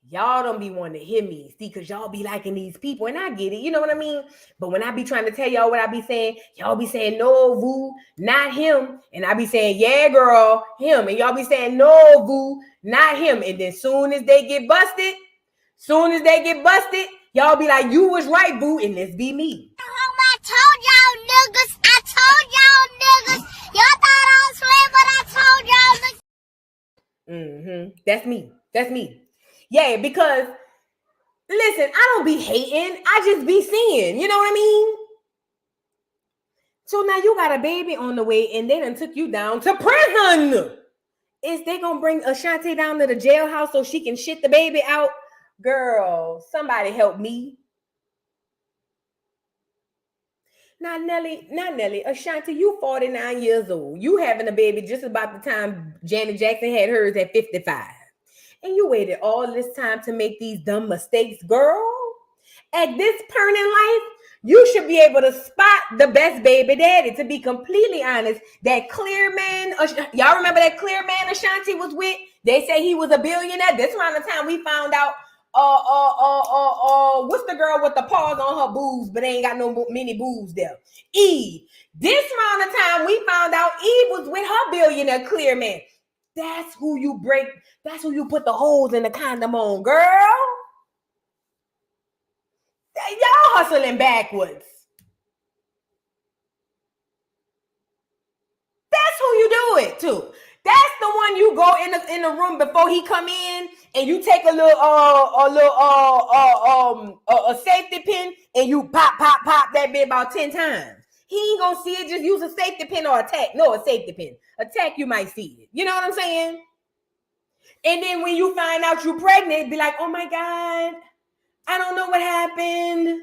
Y'all don't be wanting to hear me. See, because y'all be liking these people. And I get it. You know what I mean? But when I be trying to tell y'all what I be saying, y'all be saying, no, Vu, not him. And I be saying, yeah, girl, him. And y'all be saying, no, Vu, not him. And then soon as they get busted, y'all be like, you was right, boo, and this be me. I told y'all niggas. Y'all thought I was playing, but I told y'all niggas. That's me. Yeah, because, listen, I don't be hating. I just be seeing. You know what I mean? So now you got a baby on the way, and they done took you down to prison. Is they gonna bring Ashanti down to the jailhouse so she can shit the baby out? Girl, somebody help me. Not Nelly. Ashanti, you 49 years old. You having a baby just about the time Janet Jackson had hers at 55. And you waited all this time to make these dumb mistakes, girl. At this point in life, you should be able to spot the best baby daddy. To be completely honest, that clear man, y'all remember that clear man Ashanti was with? They say he was a billionaire. This around the time we found out, what's the girl with the paws on her boobs, but ain't got no many boobs there? Eve. This around the time we found out Eve was with her billionaire clear man. That's who you put the holes in the condom on, girl. Y'all hustling backwards. That's who you do it to. That's the one you go in the room before he come in, and you take a safety pin and you pop that bit about 10 times. He ain't gonna see it. Just use a safety pin or attack. No, a safety pin. Attack, you might see it. You know what I'm saying? And then when you find out you're pregnant, be like, oh my God, I don't know what happened.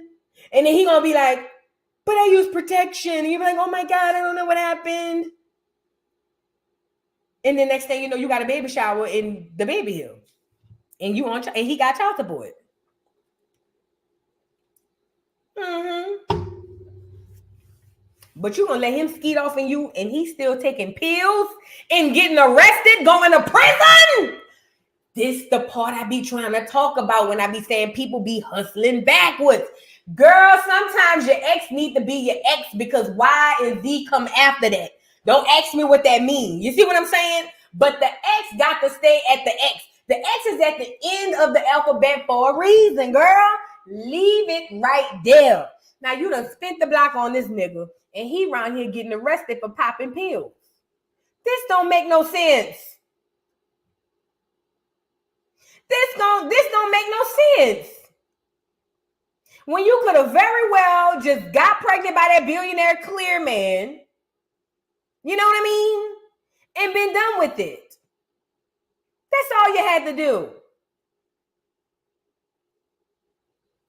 And then he gonna be like, but I use protection. And you be like, oh my God, I don't know what happened. And the next thing you know, you got a baby shower in the baby hill. And you on and he got child support. But you gonna let him skeet off in you and he's still taking pills and getting arrested, going to prison? This the part I be trying to talk about when I be saying people be hustling backwards. Girl, sometimes your ex need to be your ex because Y and Z come after that. Don't ask me what that means. You see what I'm saying? But the X got to stay at the X. The X is at the end of the alphabet for a reason, girl. Leave it right there. Now, you done spent the block on this nigga, and he around here getting arrested for popping pills. This don't make no sense. This don't make no sense. When you could have very well just got pregnant by that billionaire clear man, you know what I mean? And been done with it. That's all you had to do.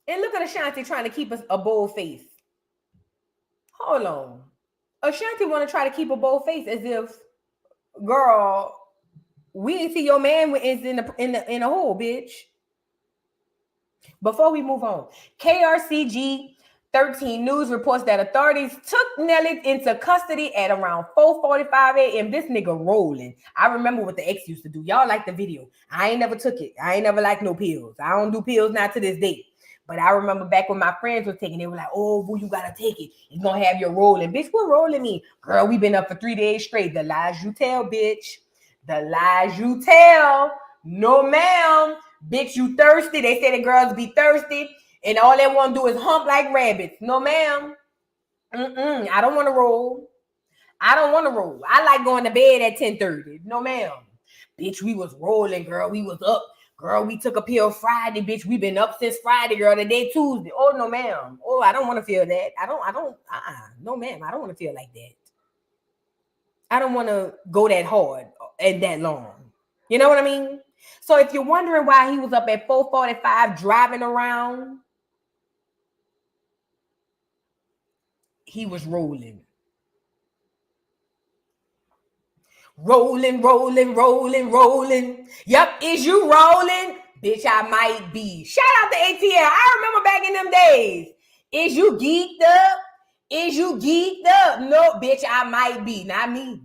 And look at Ashanti trying to keep a bold face. Hold on. Ashanti want to try to keep a bold face as if, girl, we didn't see your man is in the hole, bitch. Before we move on, KRCG 13 News reports that authorities took Nelly into custody at around 4:45 a.m. This nigga rolling. I remember what the ex used to do. Y'all like the video. I ain't never took it. I ain't never liked no pills. I don't do pills now to this day. But I remember back when my friends were taking it, they were like, oh, boo, you gotta take it. It's gonna have your rolling. Bitch, what rolling mean? Girl, we been up for 3 days straight. The lies you tell, bitch. The lies you tell. No, ma'am. Bitch, you thirsty. They say the girls be thirsty. And all they want to do is hump like rabbits. No, ma'am. I don't want to roll. I don't want to roll. I like going to bed at 10:30. No, ma'am. Bitch, we was rolling, girl. We was up. Girl, we took a pill Friday, bitch. We been up since Friday, girl. Today, Tuesday. Oh, no, ma'am. Oh, I don't want to feel that. No, ma'am. I don't want to feel like that. I don't want to go that hard and that long. You know what I mean? So if you're wondering why he was up at 4:45 driving around, he was rolling. Rolling. Yep, is you rolling? Bitch, I might be. Shout out to ATL. I remember back in them days. Is you geeked up? No, bitch, I might be. Not me.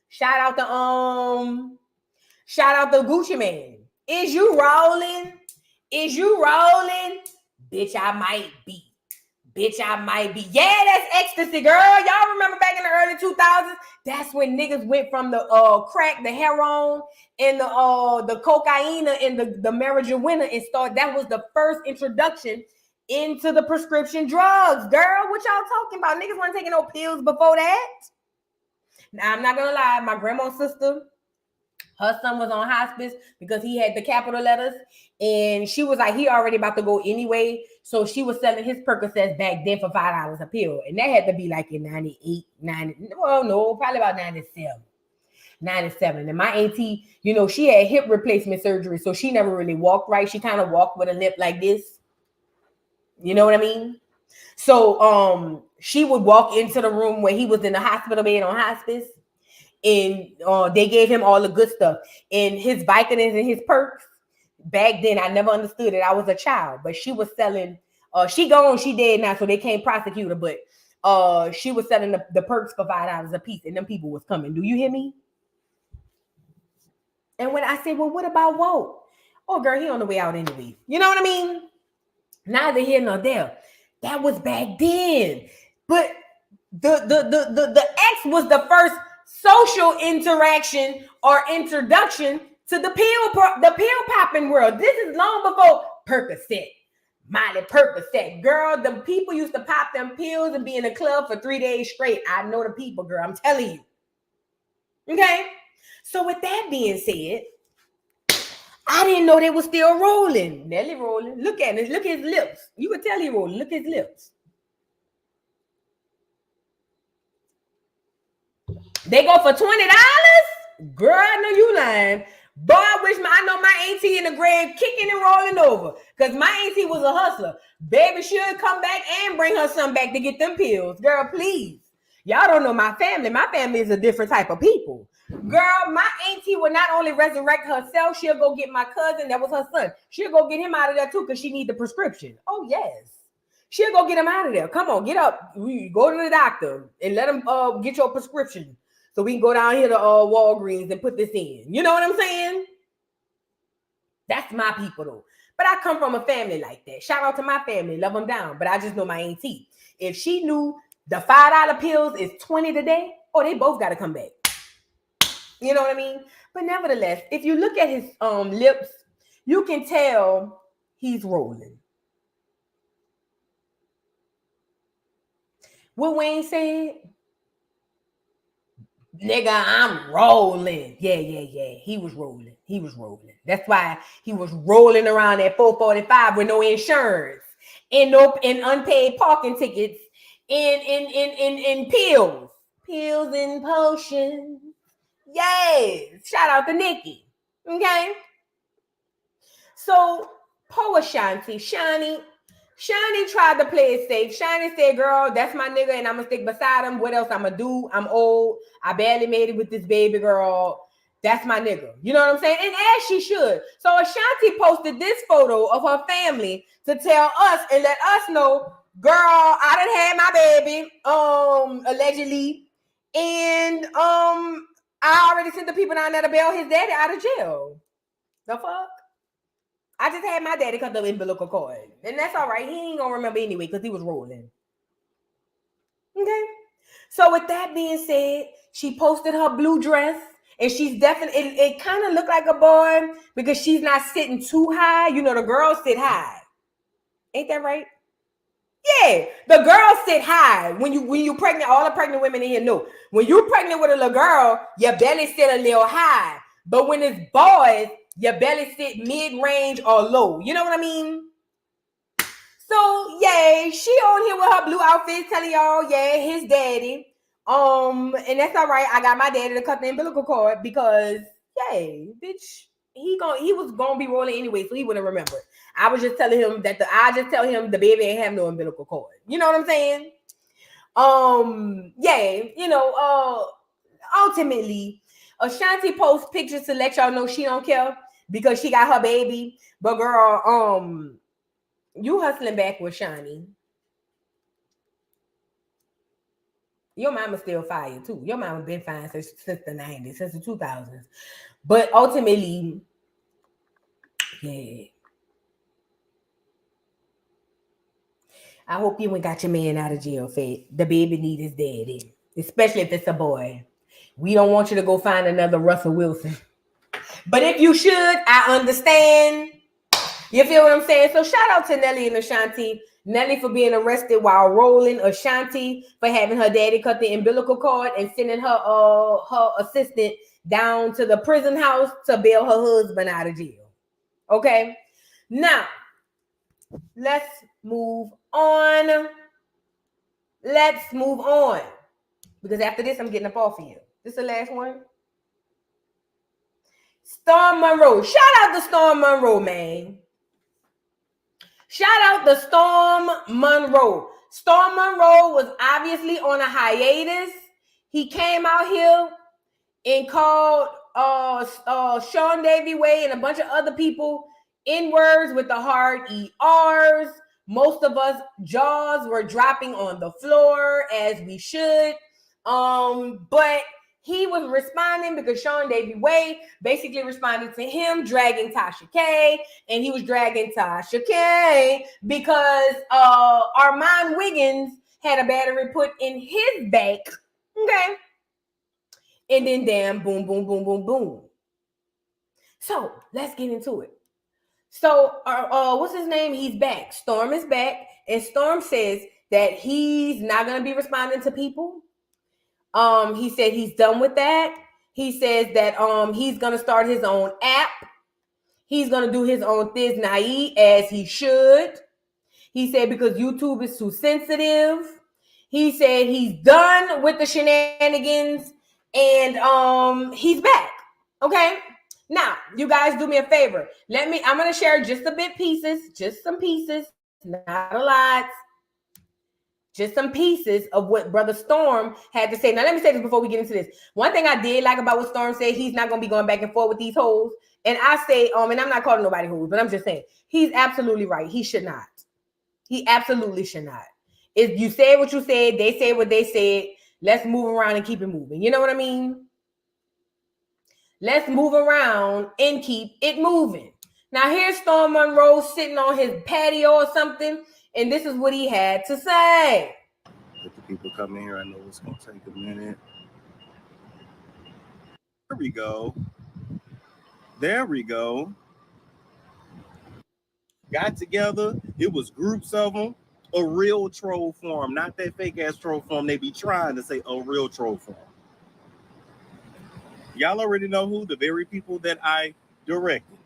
Shout out to Gucci Man. Is you rolling? Bitch, I might be. Yeah, that's ecstasy, girl. Y'all remember back in the early 2000s? That's when niggas went from the crack, the heroin, and the cocaine and the marijuana and started. That was the first introduction into the prescription drugs, girl. What y'all talking about? Niggas weren't taking no pills before that. Now, I'm not gonna lie, my grandma's sister, her son was on hospice because he had the capital letters, and she was like, he already about to go anyway. So she was selling his Percocets back then for $5 a pill. And that had to be like in 98, 90, well, no, probably about 97. And my auntie, you know, she had hip replacement surgery, so she never really walked right. She kind of walked with a lip like this. You know what I mean? So she would walk into the room where he was in the hospital bed on hospice, and they gave him all the good stuff. And his vitamins and his perks, back then, I never understood it. I was a child, but she was selling, she dead now, so they can't prosecute her, but she was selling the perks for $5 a piece, and them people was coming. Do you hear me? And when I said, well, what about Walt? Oh, girl, he on the way out anyway. You know what I mean? Neither here nor there. That was back then. But the X was the first social interaction or introduction to the pill popping world. This is long before Percocet, Miley Percocet. Girl, the people used to pop them pills and be in the club for 3 days straight. I know the people, girl. I'm telling you. Okay? So with that being said, I didn't know they were still rolling. Nelly rolling. Look at it. Look at his lips. You could tell he rolling. Look at his lips. They go for $20? Girl, I know you lying. Boy, I know my auntie in the grave kicking and rolling over. Because my auntie was a hustler. Baby should come back and bring her son back to get them pills. Girl, please. Y'all don't know my family. My family is a different type of people. Girl, my auntie will not only resurrect herself, she'll go get my cousin. That was her son. She'll go get him out of there too because she need the prescription. Oh, yes. She'll go get him out of there. Come on, get up. We go to the doctor and let him get your prescription. So we can go down here to Walgreens and put this in. You know what I'm saying? That's my people though. But I come from a family like that. Shout out to my family. Love them down. But I just know my auntie. If she knew the $5 pills is $20 today, oh, they both got to come back. You know what I mean? But nevertheless, if you look at his lips, you can tell he's rolling. What Wayne said? Nigga, I'm rolling. Yeah. He was rolling. That's why he was rolling around at 445 with no insurance and unpaid parking tickets in pills and potions. Yes. Shout out to Nikki. Okay. So poor Ashanti, Shani tried to play it safe. Shani said, girl, that's my nigga and I'm going to stick beside him. What else I'm going to do? I'm old. I barely made it with this baby girl. That's my nigga. You know what I'm saying? And as she should. So Ashanti posted this photo of her family to tell us and let us know, girl, I done had my baby, allegedly. And I already sent the people down there to bail his daddy out of jail. The fuck? I just had my daddy cut the umbilical cord. And that's all right. He ain't going to remember anyway because he was rolling. Okay. So with that being said, she posted her blue dress. And she's definitely, it kind of looked like a boy because she's not sitting too high. You know, the girls sit high. Ain't that right? Yeah. The girls sit high. When you pregnant, all the pregnant women in here know. When you're pregnant with a little girl, your belly sit a little high. But when it's boys, your belly sit mid-range or low. You know what I mean? So, yeah, she on here with her blue outfit telling y'all, yeah, his daddy. And that's all right. I got my daddy to cut the umbilical cord because, yay, bitch, he was gonna be rolling anyway, so he wouldn't remember. I was just telling him that the baby ain't have no umbilical cord. You know what I'm saying? Yeah, you know, ultimately, Ashanti posts pictures to let y'all know she don't care because she got her baby. But girl, you hustling back with Shani. Your mama still fire too. Your mama been fine since the 90s, since the 2000s. But ultimately, yeah. I hope you ain't got your man out of jail, Fed. The baby need his daddy, especially if it's a boy. We don't want you to go find another Russell Wilson. But if you should, I understand. You feel what I'm saying? So shout out to Nelly and Ashanti. Nelly for being arrested while rolling. Ashanti for having her daddy cut the umbilical cord and sending her assistant down to the prison house to bail her husband out of jail. Okay? Now, let's move on. Because after this, I'm getting up off of you. This is the last one. Storm Monroe. Shout out to Storm Monroe, man. Shout out to Storm Monroe. Storm Monroe was obviously on a hiatus. He came out here and called Sean Davy Way and a bunch of other people N-words with the hard ERs. Most of us jaws were dropping on the floor as we should. But he was responding because Sean Davy Way basically responded to him dragging Tasha K, and he was dragging Tasha K because Armand Wiggins had a battery put in his back. Okay. And then damn, boom, boom, boom, boom, boom. So let's get into it. So what's his name? He's back. Storm is back. And Storm says that he's not going to be responding to people. He said he's done with that. He says that he's gonna start his own app. He's gonna do his own Thiz Naive as he should. He said because YouTube is too sensitive. He said he's done with the shenanigans And he's back. Okay. Now, you guys do me a favor. I'm gonna share just some pieces, not a lot. Just some pieces of what Brother Storm had to say. Now, let me say this before we get into this. One thing I did like about what Storm said, he's not going to be going back and forth with these hoes. And I say, and I'm not calling nobody hoes, but I'm just saying, he's absolutely right. He should not. He absolutely should not. If you said what you said, they said what they said, let's move around and keep it moving. You know what I mean? Let's move around and keep it moving. Now, here's Storm Monroe sitting on his patio or something, and this is what he had to say. Let the people come in here. I know it's going to take a minute. There we go. There we go. Got together. It was groups of them. A real troll forum, not that fake ass troll forum. They be trying to say a real troll forum. Y'all already know who, the very people that I directed.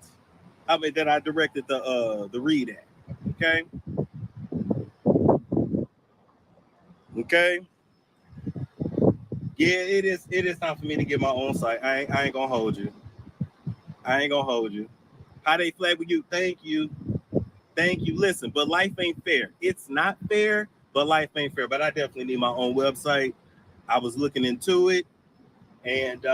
That I directed the read at. Okay. Okay. Yeah, it is time for me to get my own site. I ain't gonna hold you. How they flag with you? Thank you. Listen, but life ain't fair. It's not fair, but life ain't fair. But I definitely need my own website. I was looking into it, and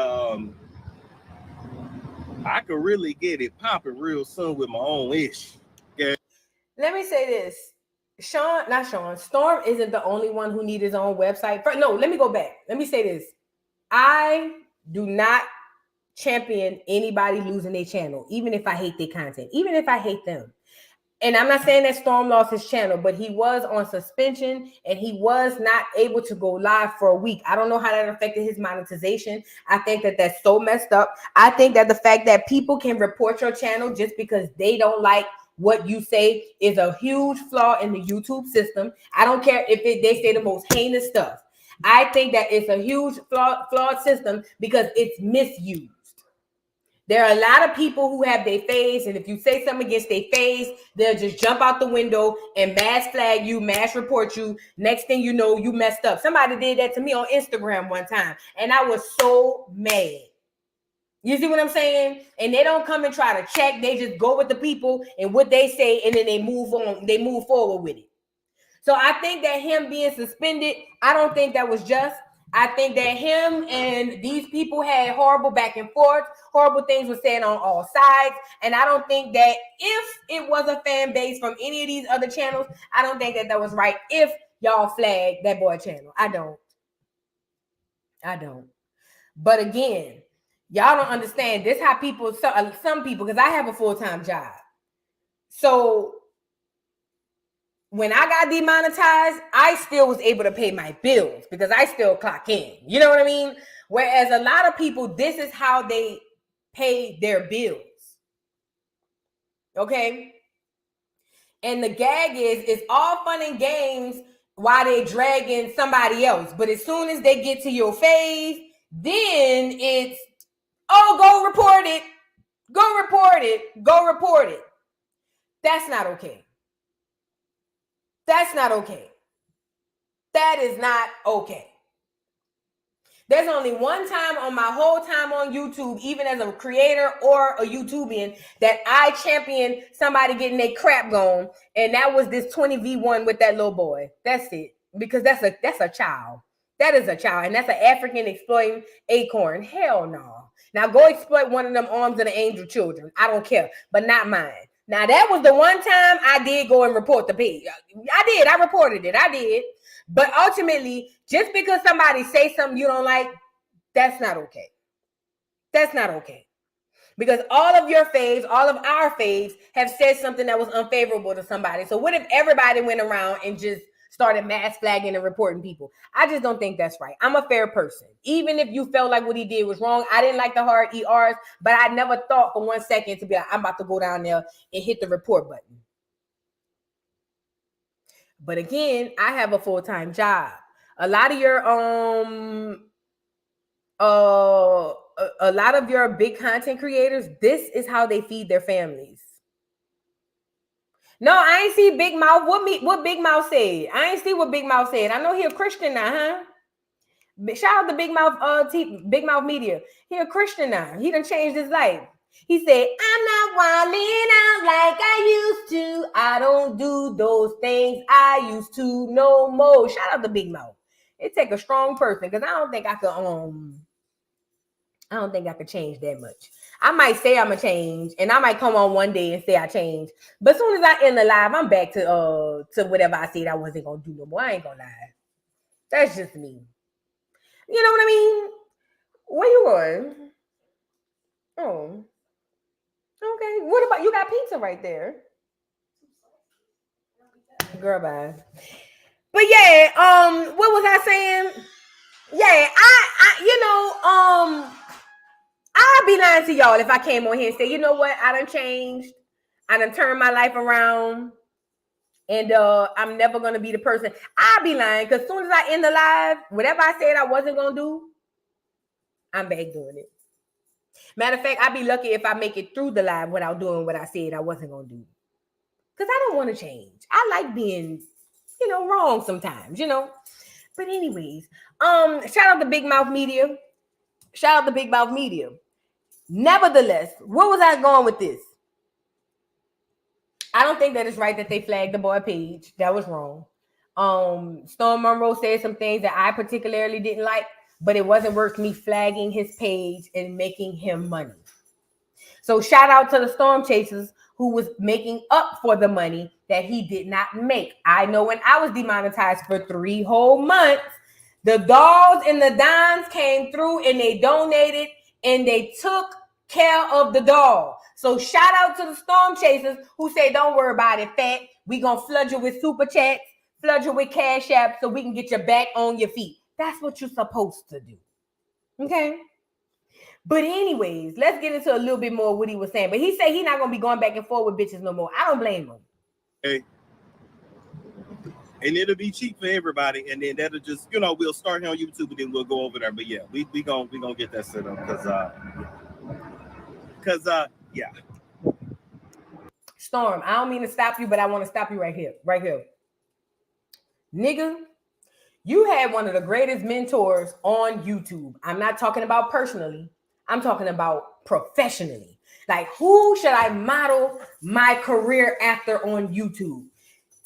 I could really get it popping real soon with my own ish. Okay. Let me say this. Storm isn't the only one who needs his own website. No, let me go back. Let me say this. I do not champion anybody losing their channel, even if I hate their content, even if I hate them. And I'm not saying that Storm lost his channel, but he was on suspension and he was not able to go live for a week. I don't know how that affected his monetization. I think that that's so messed up. I think that the fact that people can report your channel just because they don't like what you say is a huge flaw in the YouTube system. I don't care if they say the most heinous stuff. I think that it's a huge flawed system because it's misused. There are a lot of people who have their face, and if you say something against their face, they'll just jump out the window and mass flag you, mass report you. Next thing you know, you messed up. Somebody did that to me on Instagram one time, and I was so mad. You see what I'm saying? And they don't come and try to check. They just go with the people and what they say, and then they move on. They move forward with it. So I think that him being suspended, I don't think that was just. I think that him and these people had horrible back and forth. Horrible things were said on all sides. And I don't think that if it was a fan base from any of these other channels, I don't think that was right if y'all flagged that boy channel. I don't. But again, y'all don't understand. This how people, some people, because I have a full-time job. So when I got demonetized, I still was able to pay my bills because I still clock in. You know what I mean? Whereas a lot of people, this is how they pay their bills. Okay? And the gag is, it's all fun and games while they're dragging somebody else. But as soon as they get to your face, then it's, oh, go report it. Go report it. Go report it. That's not okay. That's not okay. That is not okay. There's only one time on my whole time on YouTube, even as a creator or a YouTubian, that I championed somebody getting their crap going, and that was this 20v1 with that little boy. That's it. Because that's a child. That is a child, and that's an African exploiting acorn. Hell no. Now go exploit one of them arms of the angel children. I don't care, but not mine. Now, that was the one time I did go and report the pig. I reported it. I did. But ultimately, just because somebody say something you don't like, that's not okay. That's not okay. Because all of your faves, all of our faves have said something that was unfavorable to somebody. So what if everybody went around and just started mass flagging and reporting people? I just don't think that's right. I'm a fair person. Even if you felt like what he did was wrong, I didn't like the hard ERs, but I never thought for 1 second to be like, I'm about to go down there and hit the report button. But again, I have a full-time job. A lot of your a lot of your big content creators, this is how they feed their families. No, I ain't see Big Mouth. What Big Mouth said? I ain't see what Big Mouth said. I know he a Christian now, huh? Shout out to Big Mouth Media. He a Christian now. He done changed his life. He said, I'm not wilding out like I used to. I don't do those things I used to no more. Shout out to Big Mouth. It take a strong person because I don't think I could change that much. I might say I'm gonna change, and I might come on one day and say I changed. But as soon as I end the live, I'm back to whatever I said I wasn't gonna do no more. I ain't gonna lie. That's just me. You know what I mean? Where you going? Oh. Okay. What about you got pizza right there? Girl, bye. But yeah, what was I saying? Yeah, I'd be lying to y'all if I came on here and say, you know what, I done changed. I done turned my life around. And I'm never gonna be the person. I'll be lying because as soon as I end the live, whatever I said I wasn't gonna do, I'm back doing it. Matter of fact, I'd be lucky if I make it through the live without doing what I said I wasn't gonna do. Because I don't want to change. I like being, wrong sometimes, But anyways, shout out to Big Mouth Media. Shout out to Big Mouth Media. Nevertheless, where was I going with this? I don't think that it's right that they flagged the boy Beige. That was wrong. Storm Monroe said some things that I particularly didn't like, but it wasn't worth me flagging his page and making him money. So shout out to the Storm Chasers who was making up for the money that he did not make. I know when I was demonetized for 3 whole months, the dolls and the dons came through and they donated and they took care of the doll. So shout out to the Storm Chasers who say, don't worry about it, fat. We gonna flood you with super chats, flood you with cash apps so we can get you back on your feet. That's what you're supposed to do. Okay? But anyways, let's get into a little bit more of what he was saying. But he said he's not going to be going back and forth with bitches no more. I don't blame him. Hey. And it'll be cheap for everybody. And then that'll just, we'll start here on YouTube and then we'll go over there. But yeah, we gonna get that set up because yeah. Storm, I don't mean to stop you, but I want to stop you right here. Right here. Nigga, you had one of the greatest mentors on YouTube. I'm not talking about personally. I'm talking about professionally. Like, who should I model my career after on YouTube?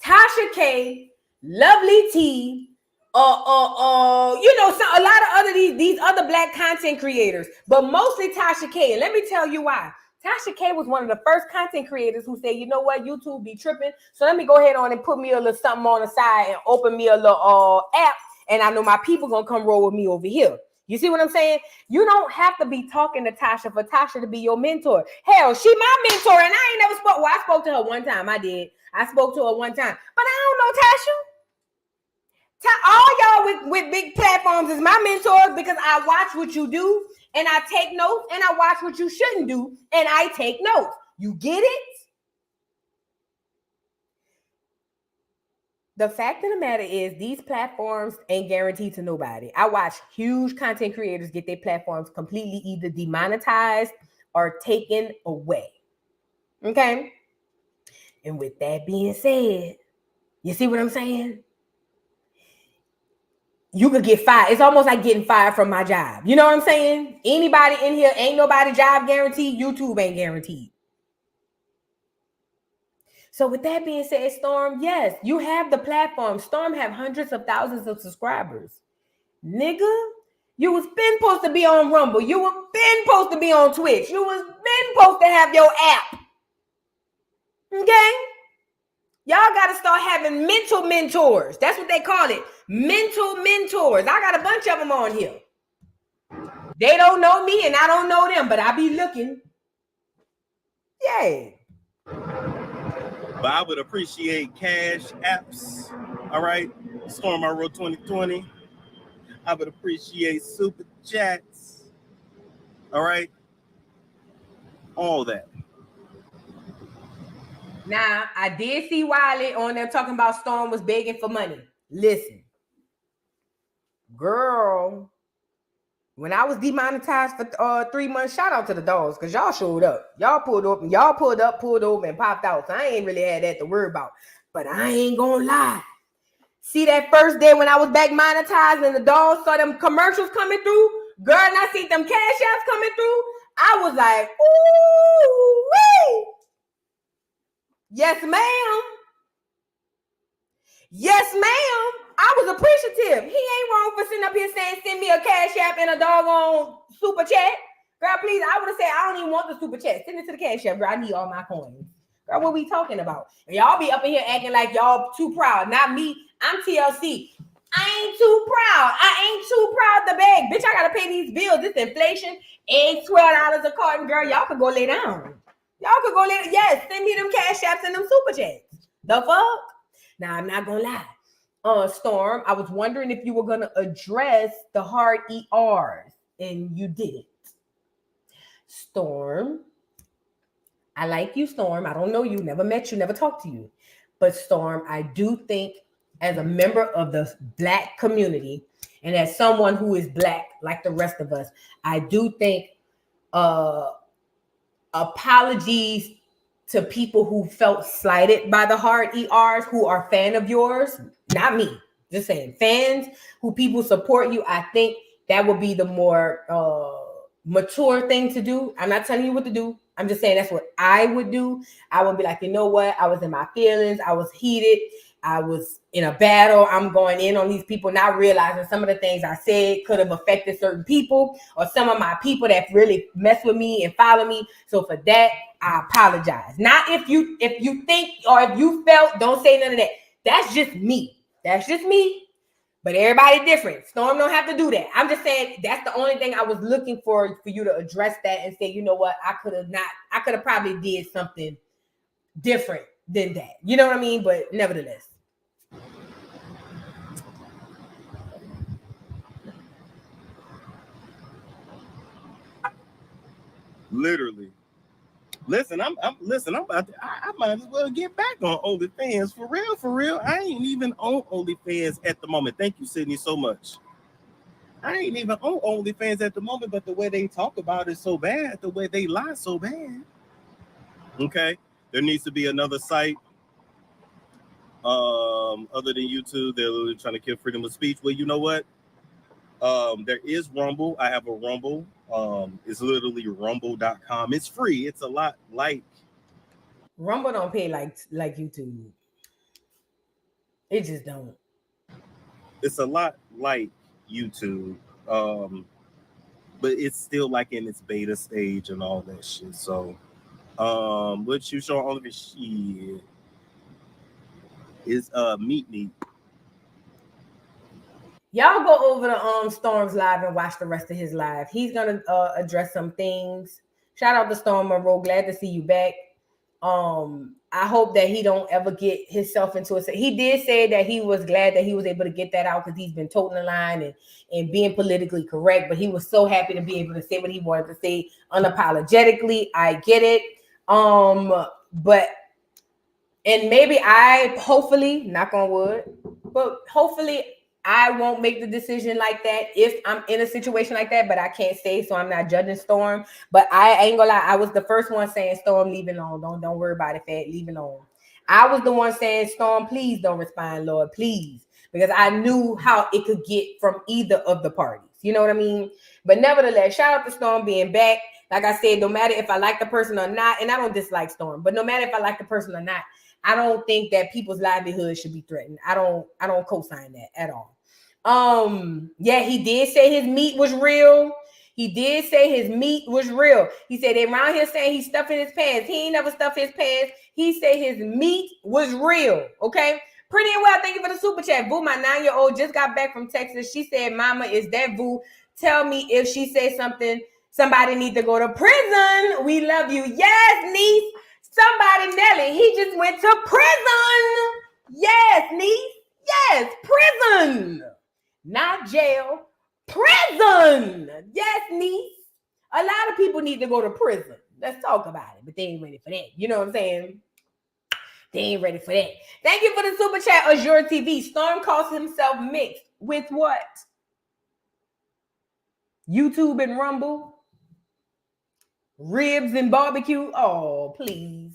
Tasha K, Lovely T, a lot of other these other black content creators, but mostly Tasha K. And let me tell you why. Tasha K was one of the first content creators who said, you know what, YouTube be tripping. So let me go ahead on and put me a little something on the side and open me a little app. And I know my people gonna come roll with me over here. You see what I'm saying? You don't have to be talking to Tasha for Tasha to be your mentor. Hell, she my mentor, and I ain't never spoke. Well, I spoke to her one time. I did. I spoke to her one time, but I don't know Tasha. All y'all with big platforms is my mentors because I watch what you do and I take notes, and I watch what you shouldn't do and I take notes. You get it? The fact of the matter is these platforms ain't guaranteed to nobody. I watch huge content creators get their platforms completely either demonetized or taken away. Okay? And with that being said, you see what I'm saying? You could get fired. It's almost like getting fired from my job. You know what I'm saying? Anybody in here, ain't nobody job guaranteed. YouTube ain't guaranteed. So with that being said, Storm, yes, you have the platform. Storm have hundreds of thousands of subscribers. Nigga, you was been supposed to be on Rumble. You was been supposed to be on Twitch. You was been supposed to have your app. Okay? Y'all got to start having mental mentors. That's what they call it. Mental mentors. I got a bunch of them on here. They don't know me and I don't know them, but I be looking. Yay. But I would appreciate cash apps. All right. Storm Monroe 2020. I would appreciate super chats. All right. All that. Now, I did see Wiley on there talking about Storm was begging for money. Listen. Girl. When I was demonetized for 3 months, shout out to the dogs because y'all showed up. Y'all pulled up, pulled over, and popped out. So I ain't really had that to worry about. But I ain't gonna lie. See that first day when I was back monetized and the dogs saw them commercials coming through, girl, and I see them cash apps coming through, I was like, ooh, wee. Yes, ma'am. Yes, ma'am. I was appreciative. He ain't wrong for sitting up here saying, send me a cash app and a doggone super chat. Girl, please, I would have said, I don't even want the super chat. Send it to the cash app, girl. I need all my coins. Girl, what we talking about? And y'all be up in here acting like y'all too proud. Not me. I'm TLC. I ain't too proud. I ain't too proud to beg. Bitch, I gotta pay these bills. This inflation. Eggs, $12 a carton. Girl, y'all could go lay down. Y'all could go lay down. Yes, send me them cash apps and them super chats. The fuck? Now, I'm not gonna lie. Storm, I was wondering if you were gonna address the hard ERs, and you didn't. Storm, I like you, Storm. I don't know you, never met you, never talked to you. But Storm, I do think as a member of the Black community and as someone who is Black like the rest of us, I do think apologies to people who felt slighted by the hard ERs who are fan of yours, not me, just saying fans who people support you. I think that would be the more mature thing to do. I'm not telling you what to do. I'm just saying that's what I would do. I would be like, you know what? I was in my feelings. I was heated. I was in a battle. I'm going in on these people, not realizing some of the things I said could have affected certain people or some of my people that really mess with me and follow me. So for that, I apologize. Not if you think or if you felt, don't say none of that. That's just me. That's just me. But everybody different. Storm don't have to do that. I'm just saying that's the only thing I was looking for you to address that and say, you know what, I could have probably did something different than that. You know what I mean? But nevertheless. Literally. Listen, I might as well get back on OnlyFans for real. I ain't even on OnlyFans at the moment. Thank you, Sydney, so much. I ain't even on OnlyFans at the moment, but the way they talk about it so bad, the way they lie so bad. Okay, there needs to be another site other than YouTube. They're literally trying to kill freedom of speech. Well, you know what? There is Rumble. I have a Rumble. It's literally rumble.com. It's free. It's a lot like Rumble don't pay like YouTube. It just don't. It's a lot like YouTube. But it's still like in its beta stage and all that shit. So what you show all of it shit is Meet. Y'all go over to Storm's live and watch the rest of his live. He's gonna address some things. Shout out to Storm Monroe. Glad to see you back. I hope that he don't ever get himself into it. He did say that he was glad that he was able to get that out because he's been toting the line and being politically correct. But he was so happy to be able to say what he wanted to say unapologetically. I get it. But and maybe hopefully, knock on wood, but hopefully I won't make the decision like that if I'm in a situation like that, but I can't say, so I'm not judging Storm. But I ain't gonna lie, I was the first one saying, Storm, leave it alone. Don't worry about it, Fat. Leave it alone. I was the one saying, Storm, please don't respond, Lord, please. Because I knew how it could get from either of the parties. You know what I mean? But nevertheless, shout out to Storm being back. Like I said, no matter if I like the person or not, and I don't dislike Storm, but no matter if I like the person or not, I don't think that people's livelihood should be threatened. I don't co-sign that at all. Yeah, he did say his meat was real. He did say his meat was real. He said they around here saying he's stuffing his pants. He ain't never stuffed his pants. He said his meat was real. Okay. Pretty well. Thank you for the super chat. Boo, my 9-year-old just got back from Texas. She said, Mama, is that Boo? Tell me if she says something, somebody need to go to prison. We love you. Yes, niece. Somebody, Nelly, he just went to prison. Yes, niece. Yes, prison. Not jail. Prison. Yes, niece. A lot of people need to go to prison. Let's talk about it, but they ain't ready for that. You know what I'm saying? They ain't ready for that. Thank you for the super chat, Azure TV. Storm calls himself mixed with what? YouTube and Rumble? Ribs and barbecue? Oh, please.